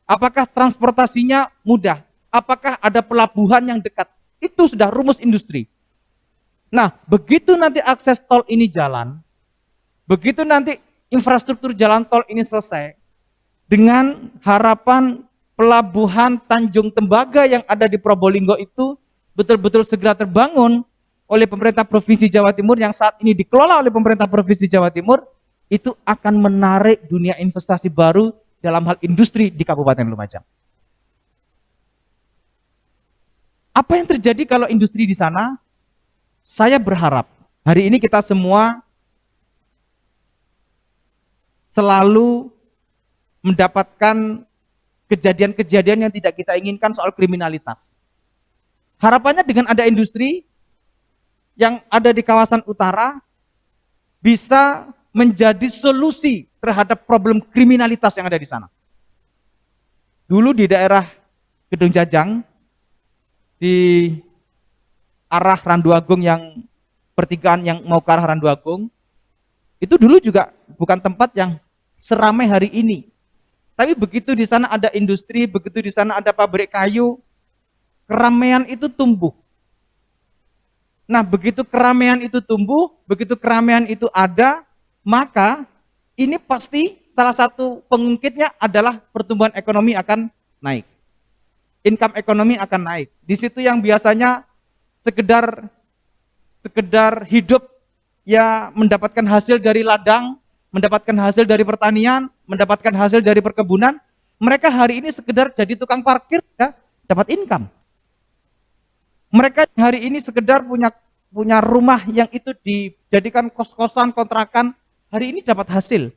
Apakah transportasinya mudah? Apakah ada pelabuhan yang dekat? Itu sudah rumus industri. Nah, begitu nanti akses tol ini jalan, begitu nanti infrastruktur jalan tol ini selesai, dengan harapan pelabuhan Tanjung Tembaga yang ada di Probolinggo itu betul-betul segera terbangun oleh pemerintah Provinsi Jawa Timur yang saat ini dikelola oleh pemerintah Provinsi Jawa Timur, itu akan menarik dunia investasi baru dalam hal industri di Kabupaten Lumajang. Apa yang terjadi kalau industri di sana? Saya berharap hari ini kita semua selalu mendapatkan kejadian-kejadian yang tidak kita inginkan soal kriminalitas. Harapannya dengan ada industri yang ada di kawasan utara bisa menjadi solusi terhadap problem kriminalitas yang ada di sana. Dulu di daerah Gedung Jajang, di arah Randu Agung yang pertigaan yang mau ke arah Randu Agung, itu dulu juga bukan tempat yang seramai hari ini. Tapi begitu di sana ada industri, begitu di sana ada pabrik kayu, keramaian itu tumbuh. Nah, begitu keramaian itu tumbuh, begitu keramaian itu ada, maka ini pasti salah satu pengungkitnya adalah pertumbuhan ekonomi akan naik. Income ekonomi akan naik. Di situ yang biasanya sekedar hidup ya mendapatkan hasil dari ladang, mendapatkan hasil dari pertanian, mendapatkan hasil dari perkebunan, mereka hari ini sekedar jadi tukang parkir ya, dapat income. Mereka hari ini sekedar punya rumah yang itu dijadikan kos-kosan, kontrakan, hari ini dapat hasil.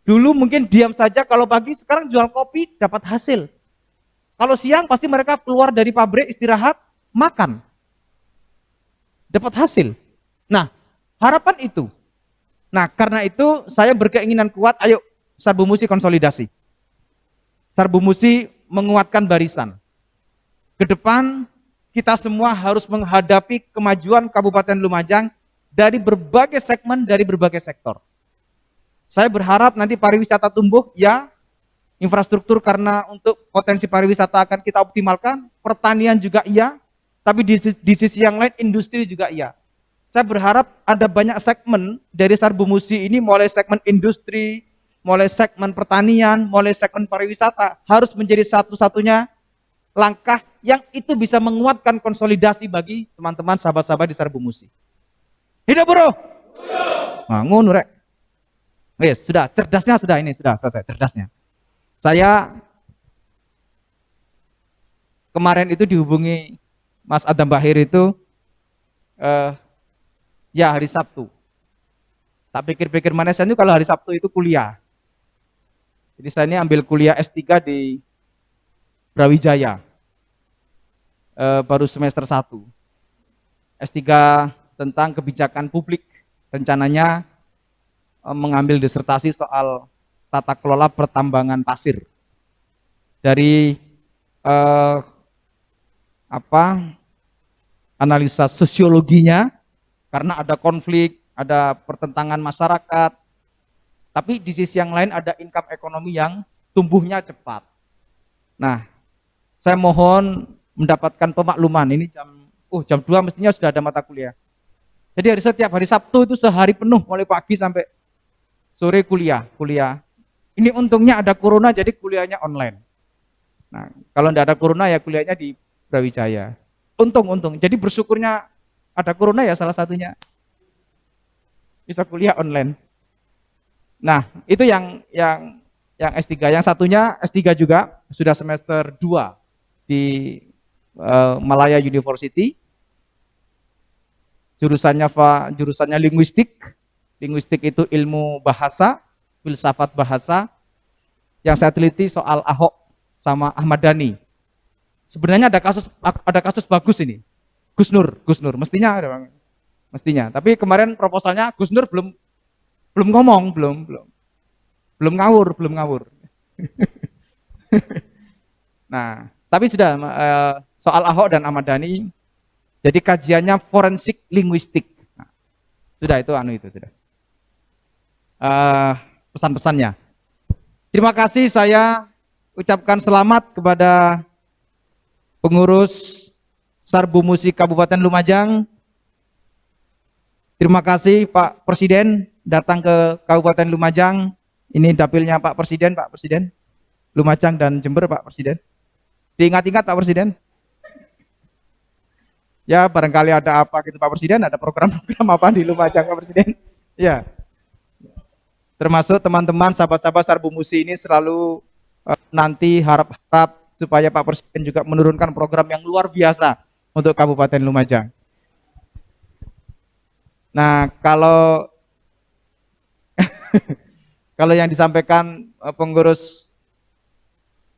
Dulu mungkin diam saja, kalau pagi sekarang jual kopi dapat hasil. Kalau siang pasti mereka keluar dari pabrik istirahat, makan. Dapat hasil. Nah, harapan itu. Nah, karena itu saya berkeinginan kuat, ayo Sarbu Musi konsolidasi. Sarbu Musi menguatkan barisan. Ke depan kita semua harus menghadapi kemajuan Kabupaten Lumajang dari berbagai segmen, dari berbagai sektor. Saya berharap nanti pariwisata tumbuh, ya, infrastruktur karena untuk potensi pariwisata akan kita optimalkan, pertanian juga iya, tapi di sisi yang lain industri juga iya. Saya berharap ada banyak segmen dari Sarbu Musi ini, mulai segmen industri, mulai segmen pertanian, mulai segmen pariwisata, harus menjadi satu-satunya langkah yang itu bisa menguatkan konsolidasi bagi teman-teman sahabat-sahabat di Sarbu Musi. Hidup buruh! Nah, ngono rek. Wes, sudah, cerdasnya sudah ini, sudah selesai, cerdasnya. Saya kemarin itu dihubungi Mas Adam Bahir itu, ya hari Sabtu. Tak pikir-pikir mana saya itu kalau hari Sabtu itu kuliah. Jadi saya ini ambil kuliah S3 di Brawijaya. Baru semester 1. S3 tentang kebijakan publik. Rencananya mengambil disertasi soal tata kelola pertambangan pasir. Dari analisa sosiologinya, karena ada konflik, ada pertentangan masyarakat, tapi di sisi yang lain ada income ekonomi yang tumbuhnya cepat. Nah, saya mohon mendapatkan pemakluman, ini jam 2 mestinya sudah ada mata kuliah. Jadi setiap hari Sabtu itu sehari penuh, mulai pagi sampai sore kuliah. Ini untungnya ada corona, jadi kuliahnya online. Nah, kalau tidak ada corona ya kuliahnya di Brawijaya. Untung. Jadi bersyukurnya ada corona ya salah satunya. bisa kuliah online. Nah, itu yang S3. Yang satunya S3 juga, sudah semester 2 di Malaya University. Jurusannya linguistik. Linguistik itu ilmu bahasa, filsafat bahasa. Yang saya teliti soal Ahok sama Ahmad Dhani. Sebenarnya ada kasus bagus ini. Gus Nur, mestinya ada Bang. Mestinya. Tapi kemarin proposalnya Gus Nur belum ngomong, belum ngawur. Nah, tapi sudah soal Ahok dan Ahmad Dhani, jadi kajiannya forensik linguistik. Nah, sudah itu sudah. Pesan-pesannya. Terima kasih, saya ucapkan selamat kepada pengurus Sarbu Musik Kabupaten Lumajang. Terima kasih Pak Presiden datang ke Kabupaten Lumajang. Ini dapilnya Pak Presiden Lumajang dan Jember, Pak Presiden. Diingat-ingat Pak Presiden. Ya, barangkali ada apa gitu Pak Presiden, ada program-program apa di Lumajang Pak Presiden. Ya. Termasuk teman-teman sahabat-sahabat Sarbu Musi ini selalu nanti harap-harap supaya Pak Presiden juga menurunkan program yang luar biasa untuk Kabupaten Lumajang. Nah, kalau kalau yang disampaikan pengurus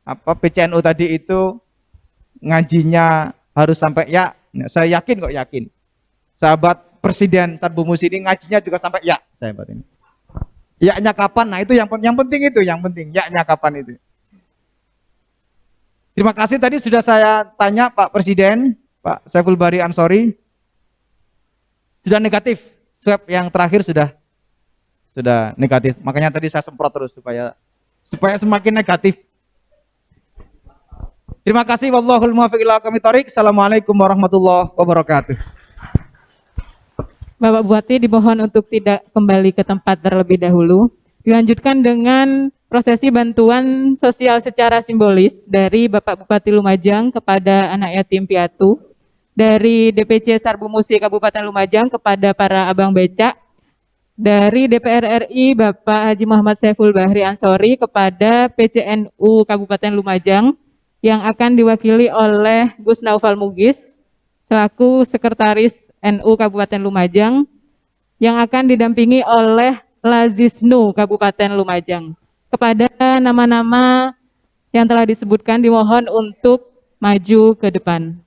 PCNU tadi itu ngajinya harus sampai ya, saya yakin. Sahabat Presiden Sarbu Musi ini ngajinya juga sampai ya, sahabat ini. Ya-nya kapan? Nah, itu yang penting ya-nya kapan itu. Terima kasih, tadi sudah saya tanya Pak Presiden, Pak Saiful Bahri Ansori, sudah negatif. Swab yang terakhir sudah negatif. Makanya tadi saya semprot terus supaya semakin negatif. Terima kasih, wallahul muwaffiq ila aqwamit thoriq. Assalamualaikum warahmatullahi wabarakatuh. Bapak Bupati dimohon untuk tidak kembali ke tempat terlebih dahulu. Dilanjutkan dengan prosesi bantuan sosial secara simbolis dari Bapak Bupati Lumajang kepada anak yatim piatu, dari DPC Sarbu Musi Kabupaten Lumajang kepada para abang becak, dari DPR RI Bapak Haji Muhammad Saiful Bahri Ansori kepada PCNU Kabupaten Lumajang yang akan diwakili oleh Gus Naufal Mugis selaku Sekretaris NU Kabupaten Lumajang yang akan didampingi oleh Lazisnu Kabupaten Lumajang. Kepada nama-nama yang telah disebutkan dimohon untuk maju ke depan.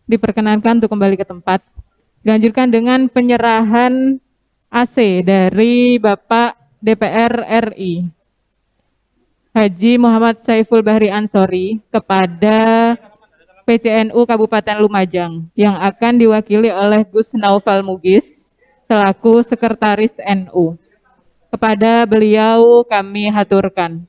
Diperkenankan untuk kembali ke tempat. Dilanjutkan dengan penyerahan AC dari Bapak DPR RI Haji Muhammad Saiful Bahri Ansori kepada PCNU Kabupaten Lumajang yang akan diwakili oleh Gus Naufal Mugis selaku Sekretaris NU. Kepada beliau kami haturkan.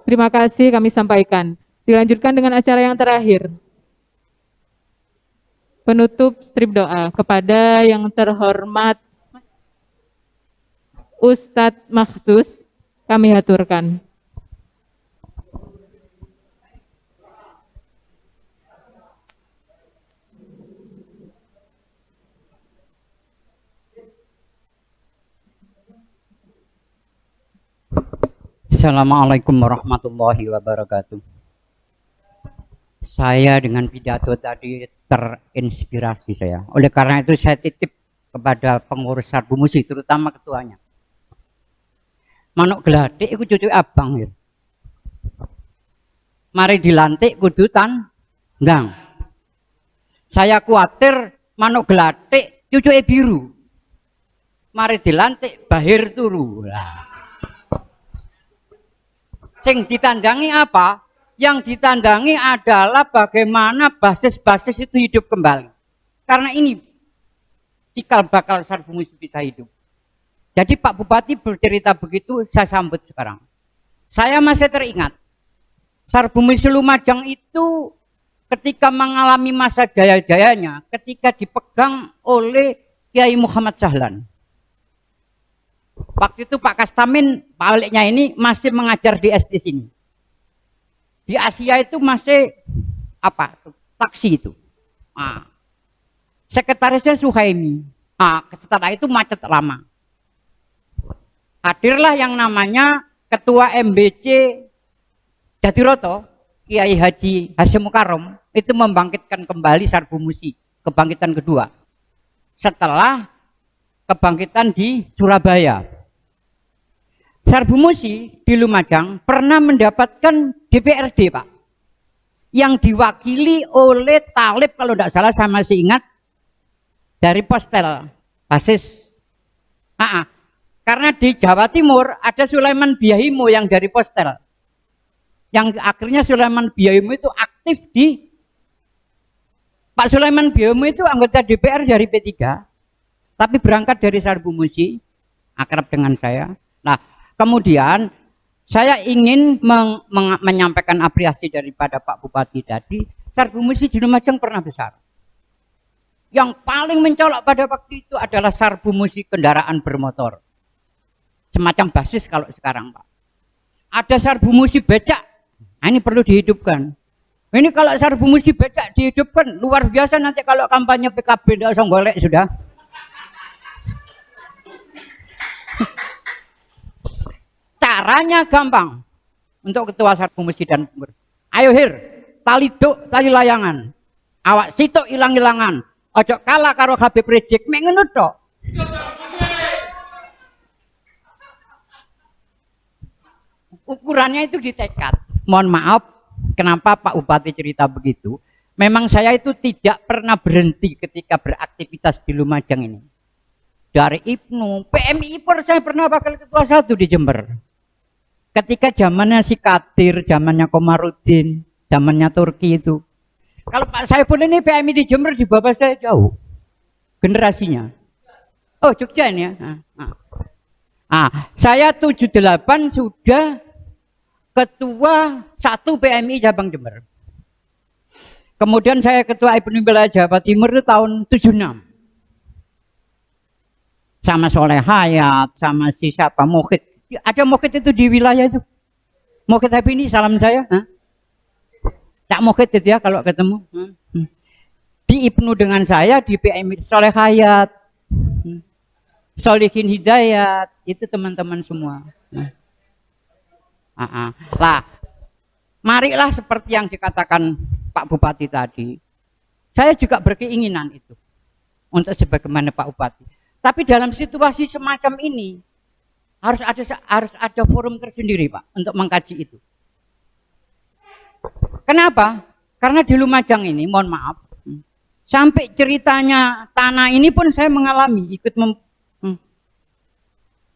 Terima kasih kami sampaikan. Dilanjutkan dengan acara yang terakhir. Penutup strip doa kepada yang terhormat Ustadz Maksus kami haturkan. Assalamualaikum warahmatullahi wabarakatuh. Saya dengan pidato tadi terinspirasi saya. Oleh karena itu saya titip kepada pengurus Sarbu Musi, terutama ketuanya. Manuk gelatik iku cucu abang ya. Mari dilantik kudu tandang. Saya khawatir manuk gelatik cucu biru. Mari dilantik bahir turu. Lah. Sing ditandangi apa? Yang ditandangi adalah bagaimana basis-basis itu hidup kembali. Karena ini cikal bakal Sarbu Musi bisa hidup. Jadi Pak Bupati bercerita begitu, saya sambut sekarang. Saya masih teringat, Sarbu Musi Lumajang itu ketika mengalami masa jaya-jayanya, ketika dipegang oleh Kiai Muhammad Sahlan. Waktu itu Pak Kastamin, baliknya ini masih mengajar di SD sini. Di Asia itu masih apa? Taksi itu. Nah, sekretarisnya Suhaimi. Nah, setelah itu macet lama. Hadirlah yang namanya Ketua MBC Jatiroto, Kiai Haji Hasyim Mukarrom, itu membangkitkan kembali Sarbu Musi, kebangkitan kedua. Setelah kebangkitan di Surabaya. Sarbu Musi di Lumajang pernah mendapatkan DPRD, Pak. Yang diwakili oleh Talib, kalau tidak salah saya masih ingat, dari Postel, basis. Karena di Jawa Timur ada Sulaiman Biahimo yang dari Postel. Yang akhirnya Sulaiman Biahimo itu aktif di Pak Sulaiman Biahimo itu anggota DPR dari P3. Tapi berangkat dari Sarbu Musi, akrab dengan saya. Nah, kemudian saya ingin menyampaikan apresiasi daripada Pak Bupati tadi. Sarbu Musi di Lumajang pernah besar. Yang paling mencolok pada waktu itu adalah Sarbu Musi kendaraan bermotor. Semacam basis kalau sekarang, Pak. Ada Sarbu Musi becak. Nah, ini perlu dihidupkan. Ini kalau Sarbu Musi becak dihidupkan, luar biasa nanti kalau kampanye PKB tidak usah golek sudah. Caranya gampang untuk ketua Sarbu Musi dan pengurus. Ayo Hir, tali duk, tali layangan. Awak sitok ilang-ilangan. Ojo kalah karo Habib Rizik, mek ngono tok. Ukurannya itu di tekad. Mohon maaf, kenapa Pak Bupati cerita begitu? Memang saya itu tidak pernah berhenti ketika beraktivitas di Lumajang ini. Dari IPNU, PMI pun saya pernah bakal ketua 1 di Jember. Ketika zamannya si Kadir, zamannya Komarudin, zamannya Turki itu. Kalau Pak Saiful ini PMI di Jember di bawah saya jauh generasinya. Oh, Jogja ini ya. Saya 78 sudah ketua 1 PMI cabang Jember. Kemudian saya ketua IPNU wilayah Jawa Timur itu tahun 76. Sama Soleh Hayat, sama si siapa Mukhid. Ada Mukhid itu di wilayah itu. Mukhid tapi ini salam saya. Tak Mukhid itu ya kalau ketemu. Di IPNU dengan saya, di PMI Soleh Hayat, Solihin Hidayat, itu teman-teman semua. Lah, marilah seperti yang dikatakan Pak Bupati tadi. Saya juga berkeinginan itu untuk sebagaimana Pak Bupati. Tapi dalam situasi semacam ini harus ada forum tersendiri, Pak, untuk mengkaji itu. Kenapa? Karena di Lumajang ini, mohon maaf, sampai ceritanya tanah ini pun saya mengalami ikut.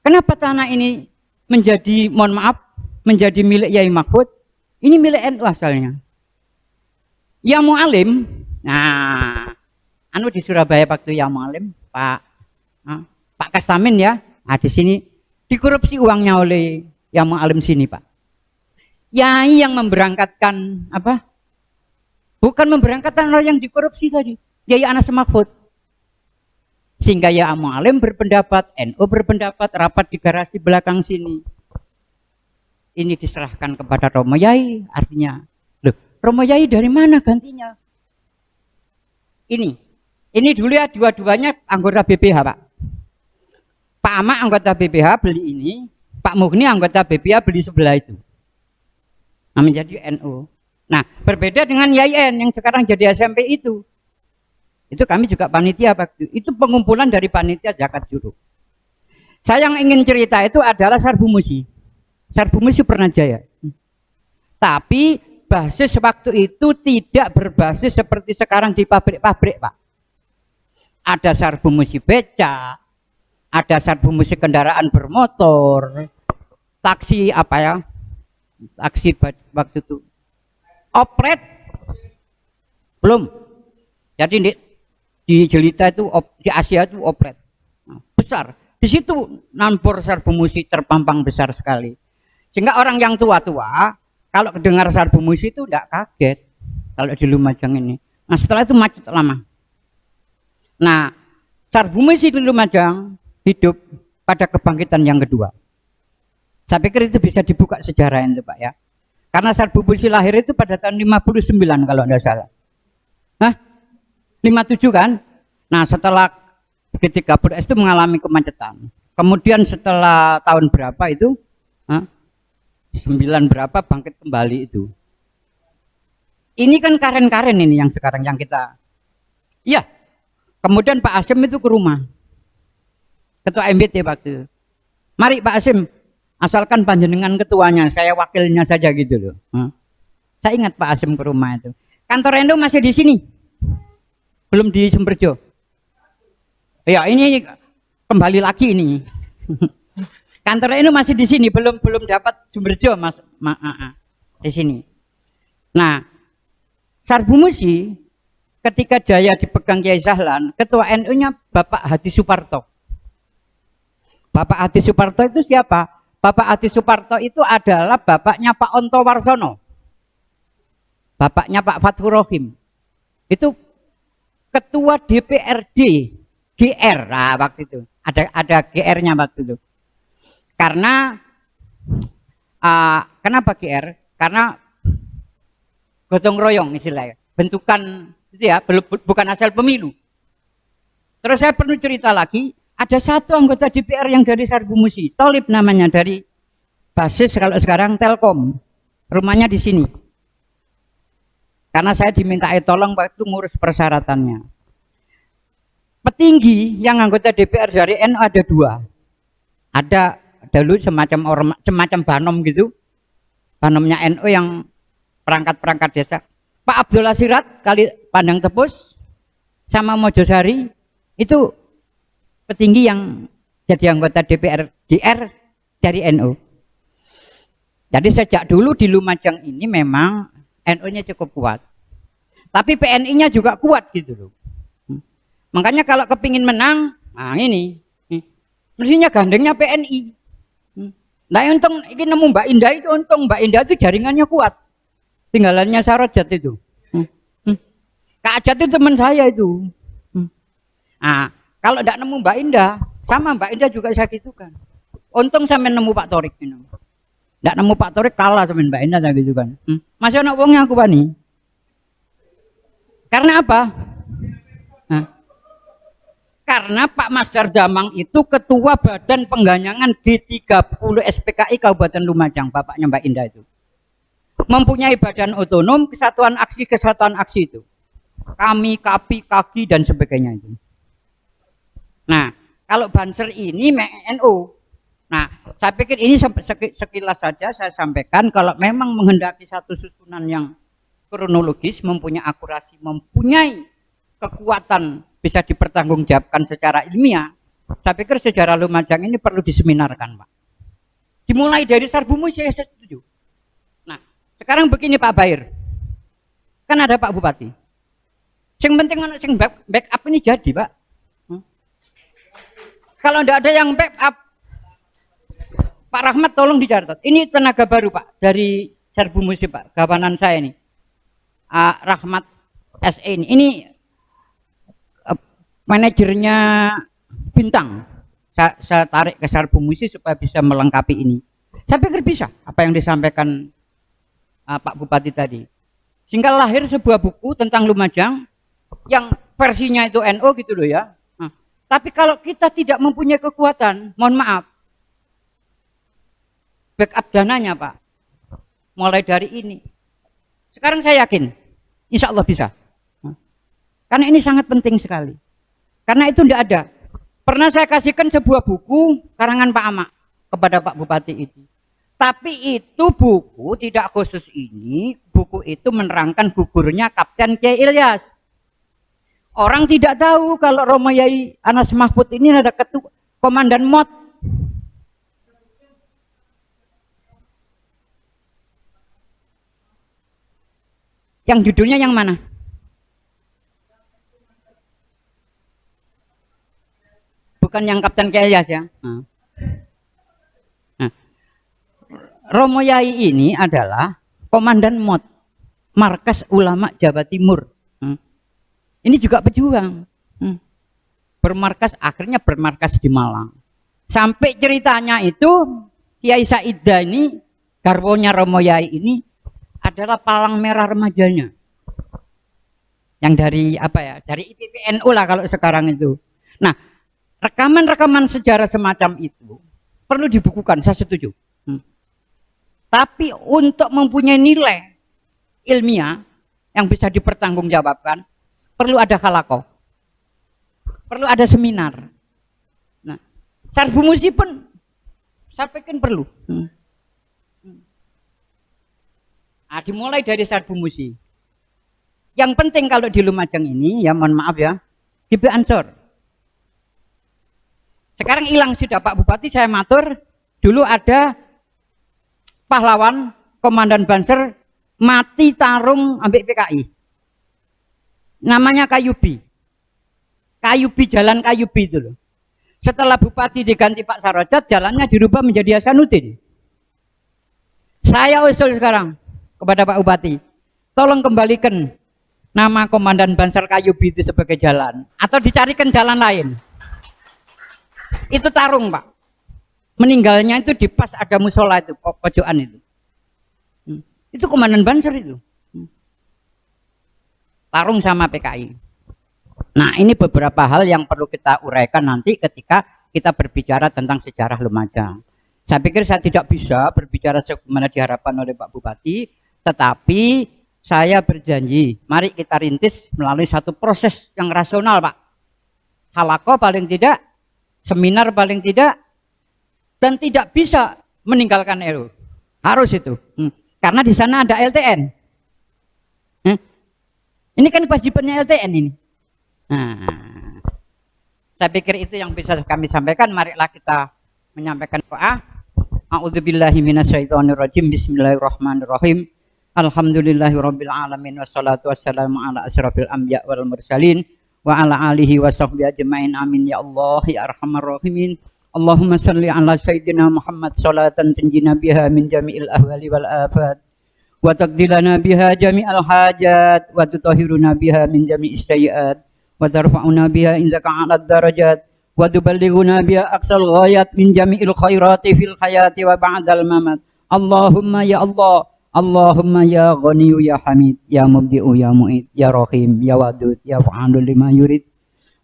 Kenapa tanah ini menjadi, mohon maaf, menjadi milik Yai Mahfud? Ini milik NU asalnya. Ya Mu'alim, nah, di Surabaya waktu Ya Mu'alim, Pak Kastamin ya, di sini dikorupsi uangnya oleh yang mengalim sini, Pak. Yai yang memberangkatkan apa? Bukan memberangkatkan orang yang dikorupsi tadi. Yai Anas Mahfud. Sehingga ya Mu'alim berpendapat, NU berpendapat, rapat di garasi belakang sini. Ini diserahkan kepada Romo Yai, artinya, loh, Romo Yai dari mana gantinya? Ini dulu ya dua-duanya anggota BPH, Pak. Pak Amak anggota BPH beli ini, Pak Mughni anggota BPH beli sebelah itu. Nah, menjadi NU. Nah, berbeda dengan YIN yang sekarang jadi SMP itu. Itu kami juga panitia waktu itu pengumpulan dari panitia zakat juruk. Saya yang ingin cerita itu adalah Sarbu Musi. Sarbu Musi pernah jaya. Tapi basis waktu itu tidak berbasis seperti sekarang di pabrik-pabrik, Pak. Ada Sarbu Musi beca, ada Sarbu Musi kendaraan bermotor, taksi apa ya? Taksi waktu itu. Oplet belum. Jadi di Jelita itu di Asia itu oplet besar. Di situ nampur Sarbu Musi terpampang besar sekali. Sehingga orang yang tua-tua kalau dengar Sarbu Musi itu tidak kaget kalau di Lumajang ini. Nah setelah itu macet lama. Nah Sarbu Musi di Lumajang hidup pada kebangkitan yang kedua. Saya pikir itu bisa dibuka sejarah itu, Pak ya. Karena Sarbu Musi lahir itu pada tahun 59 kalau tidak salah. Hah? 57 kan? Nah setelah ketika Budas itu mengalami kemacetan. Kemudian setelah tahun berapa itu? 9 berapa bangkit kembali itu. Ini kan karen-karen ini yang sekarang yang kita. Iya. Kemudian Pak Asim itu ke rumah. Ketua MBT waktu itu. Mari Pak Asim, asalkan panjenengan ketuanya, saya wakilnya saja gitu loh. Saya ingat Pak Asim ke rumah itu. Kantor NU masih di sini. Belum di Sumberjo. Ya ini kembali lagi ini. Kantor NU masih di sini, belum dapat Sumberjo Mas. Di sini. Nah, Sarbu Musi ketika jaya dipegang Kiai Zahlan, ketua NU-nya Bapak Hadi Suparto. Bapak Hadi Suparto itu siapa? Bapak Hadi Suparto itu adalah bapaknya Pak Onto Warsono. Bapaknya Pak Fathur Rohim. Itu ketua DPRD GR waktu itu. Ada GR-nya waktu itu. Karena kenapa GR? Karena gotong royong istilahnya. Bentukan itu ya, bukan asal pemilu. Terus saya perlu cerita lagi, ada satu anggota DPR yang dari Sarbu Musi, Tolib namanya, dari basis kalau sekarang Telkom. Rumahnya di sini. Karena saya diminta tolong waktu ngurus persyaratannya. Petinggi yang anggota DPR dari NU ada 2. Ada dulu semacam banom gitu. Banomnya NU yang perangkat-perangkat desa. Pak Abdullah Sirat kali Pandang Tepus sama Mojosari itu petinggi yang jadi anggota DPR DR dari NU. Jadi sejak dulu di Lumajang ini memang NU-nya cukup kuat. Tapi PNI-nya juga kuat gitu loh. Makanya kalau kepingin menang, nah ini mestinya gandengnya PNI. Nah untung ini nemu Mbak Indah itu, untung Mbak Indah itu jaringannya kuat. Tinggalannya Sarojat itu. Kak Ajat itu teman saya itu. Nah, kalau tidak nemu Mbak Indah, sama Mbak Indah juga saya gitu kan. Untung sampai nemu Pak Torik. Tidak nemu Pak Torik kalah sama Mbak Indah saya gitu kan. Masih anak wongnya aku Pani. Karena apa? Karena Pak Masdar Jamang itu ketua Badan Pengganyangan G30 SPKI Kabupaten Lumajang, bapaknya Mbak Indah itu. Mempunyai badan otonom, kesatuan aksi itu. Kami, KAPI, KAKI dan sebagainya itu. Nah, kalau Banser ini NU. Nah, saya pikir ini sekilas saja saya sampaikan kalau memang menghendaki satu susunan yang kronologis, mempunyai akurasi, mempunyai kekuatan bisa dipertanggungjawabkan secara ilmiah. Saya pikir sejarah Lumajang ini perlu diseminarkan, Pak. Dimulai dari Sarbu Musi, saya setuju. Nah, sekarang begini Pak Bair. Kan ada Pak Bupati. Yang penting yang backup ini jadi, Pak. Kalau tidak ada yang backup, Pak Rahmat tolong dicatat. Ini tenaga baru Pak dari Serbu Musik Pak, kawanan saya ini. Rahmat SE ini manajernya Bintang. Saya tarik ke Serbu Musik supaya bisa melengkapi ini. Saya pikir bisa apa yang disampaikan Pak Bupati tadi. Sehingga lahir sebuah buku tentang Lumajang yang versinya itu NO gitu loh ya. Nah, tapi kalau kita tidak mempunyai kekuatan, mohon maaf, backup dananya Pak, mulai dari ini. Sekarang saya yakin, insya Allah bisa. Karena ini sangat penting sekali. Karena itu tidak ada. Pernah saya kasihkan sebuah buku karangan Pak Amak kepada Pak Bupati itu. Tapi itu buku tidak khusus ini, buku itu menerangkan gugurnya Kapten Kiai Ilyas. Orang tidak tahu kalau Romo Yai Anas Mahfud ini ada ketua komandan MOT. Yang judulnya yang mana? Bukan yang Kapten Kiai Ilyas ya. Romo Yai ini adalah komandan MOT, Markas Ulama Jawa Timur. Ini juga pejuang. Bermarkas, akhirnya bermarkas di Malang. Sampai ceritanya itu Kiai Saida ini, garwonya Romo Yai ini adalah palang merah remajanya. Yang dari apa ya? Dari IPPNU lah kalau sekarang itu. Nah, rekaman-rekaman sejarah semacam itu perlu dibukukan, saya setuju. Tapi untuk mempunyai nilai ilmiah yang bisa dipertanggungjawabkan, perlu ada halakoh, perlu ada seminar. Nah, Serbu Musik pun saya pikir perlu. Nah, dimulai dari Serbu Musik. Yang penting kalau di Lumajang ini, ya mohon maaf ya, DP Ansor. Sekarang hilang sudah Pak Bupati, saya matur, dulu ada pahlawan komandan Banser mati tarung ambek PKI. Namanya Kayubi. Kayubi, jalan Kayubi itu loh. Setelah Bupati diganti Pak Sarojat, jalannya dirubah menjadi Hasanuddin. Saya usul sekarang kepada Pak Bupati, tolong kembalikan nama komandan Banser Kayubi itu sebagai jalan, atau dicarikan jalan lain. Itu tarung Pak. Meninggalnya itu di pas ada musola itu, pojokan itu. Itu komandan Banser itu. Tarung sama PKI. Nah, ini beberapa hal yang perlu kita uraikan nanti ketika kita berbicara tentang sejarah Lumajang. Saya pikir saya tidak bisa berbicara sebagaimana diharapkan oleh Pak Bupati, tetapi saya berjanji, mari kita rintis melalui satu proses yang rasional Pak. Halakoh paling tidak, seminar paling tidak, dan tidak bisa meninggalkan RU. Harus itu. Karena di sana ada LTN. Ini kan kewajibannya LTN ini. Nah, saya pikir itu yang bisa kami sampaikan. Marilah kita menyampaikan doa. A'udzubillahi minasyaitonirrajim. Bismillahirrahmanirrahim. Alhamdulillahirabbil alamin wassalatu wassalamu ala asyrafil anbiya wal mursalin wa ala alihi wa sahbihi ajmain. Amin ya Allah ya arhamar rahimin. Allahumma salli ala sayyidina Muhammad salatan tunjina biha min jami'il ahwali wal afat wa taqdilana biha jami'al hajat wa tutahhiruna biha min jami'is sayyi'at wa tarfa'una biha indaka 'alad darajat wa tuballighuna biha aqsal ghayat min jami'il khairati fil hayati wa ba'dal mamat. Allahumma ya Allah, Allahumma ya Ghaniyu ya Hamid, ya Mubdi'u ya Mu'id, ya Rahim, ya Wadud, ya Fa'alul lima yurid.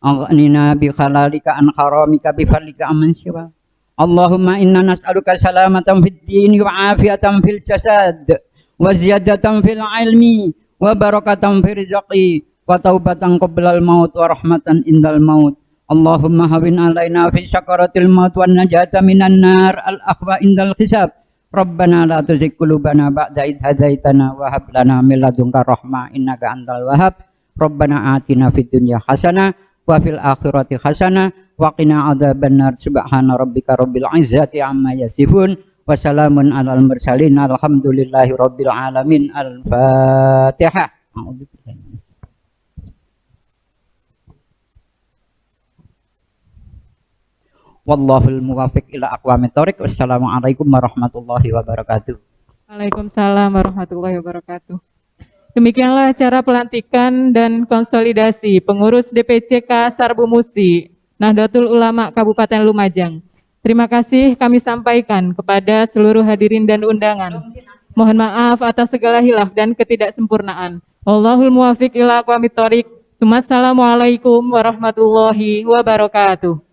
Aghnina bi halalika an haramika bi fadlika amman siwa. Allahumma inna nas'aluka salamatan fid din wa afiatan fil jasad wa ziyadatan fil ilmi wa barakatan fil rizqi wa taubatan qablal maut wa rahmatan indal maut. Allahumma hawin alaina fi sakaratil maut wan najata minan nar al akhwa indal hisab. Rabbana la tuzigh qulubana ba'da idh hadaitana wa hab lana min ladunka rahmah innaka antal wahhab. Rabbana atina fid dunya hasanah wa fil akhirati hasanah wa qina adzabannar. Subhana rabbika rabbil izzati amma yasifun wa salamun alal mursalin alhamdulillahi rabbil alamin. Al-Fatihah. Wallahul muwaffiq ila aqwamit thoriq. Wassalamualaikum warahmatullahi wabarakatuh. Waalaikumsalam warahmatullahi wabarakatuh. Demikianlah cara pelantikan dan konsolidasi pengurus DPCK Sarbu Musi, Nahdlatul Ulama Kabupaten Lumajang. Terima kasih kami sampaikan kepada seluruh hadirin dan undangan. Mohon maaf atas segala hilaf dan ketidaksempurnaan. Wallahul muwafiq ila aqwamit thoriq. Assalamualaikum warahmatullahi wabarakatuh.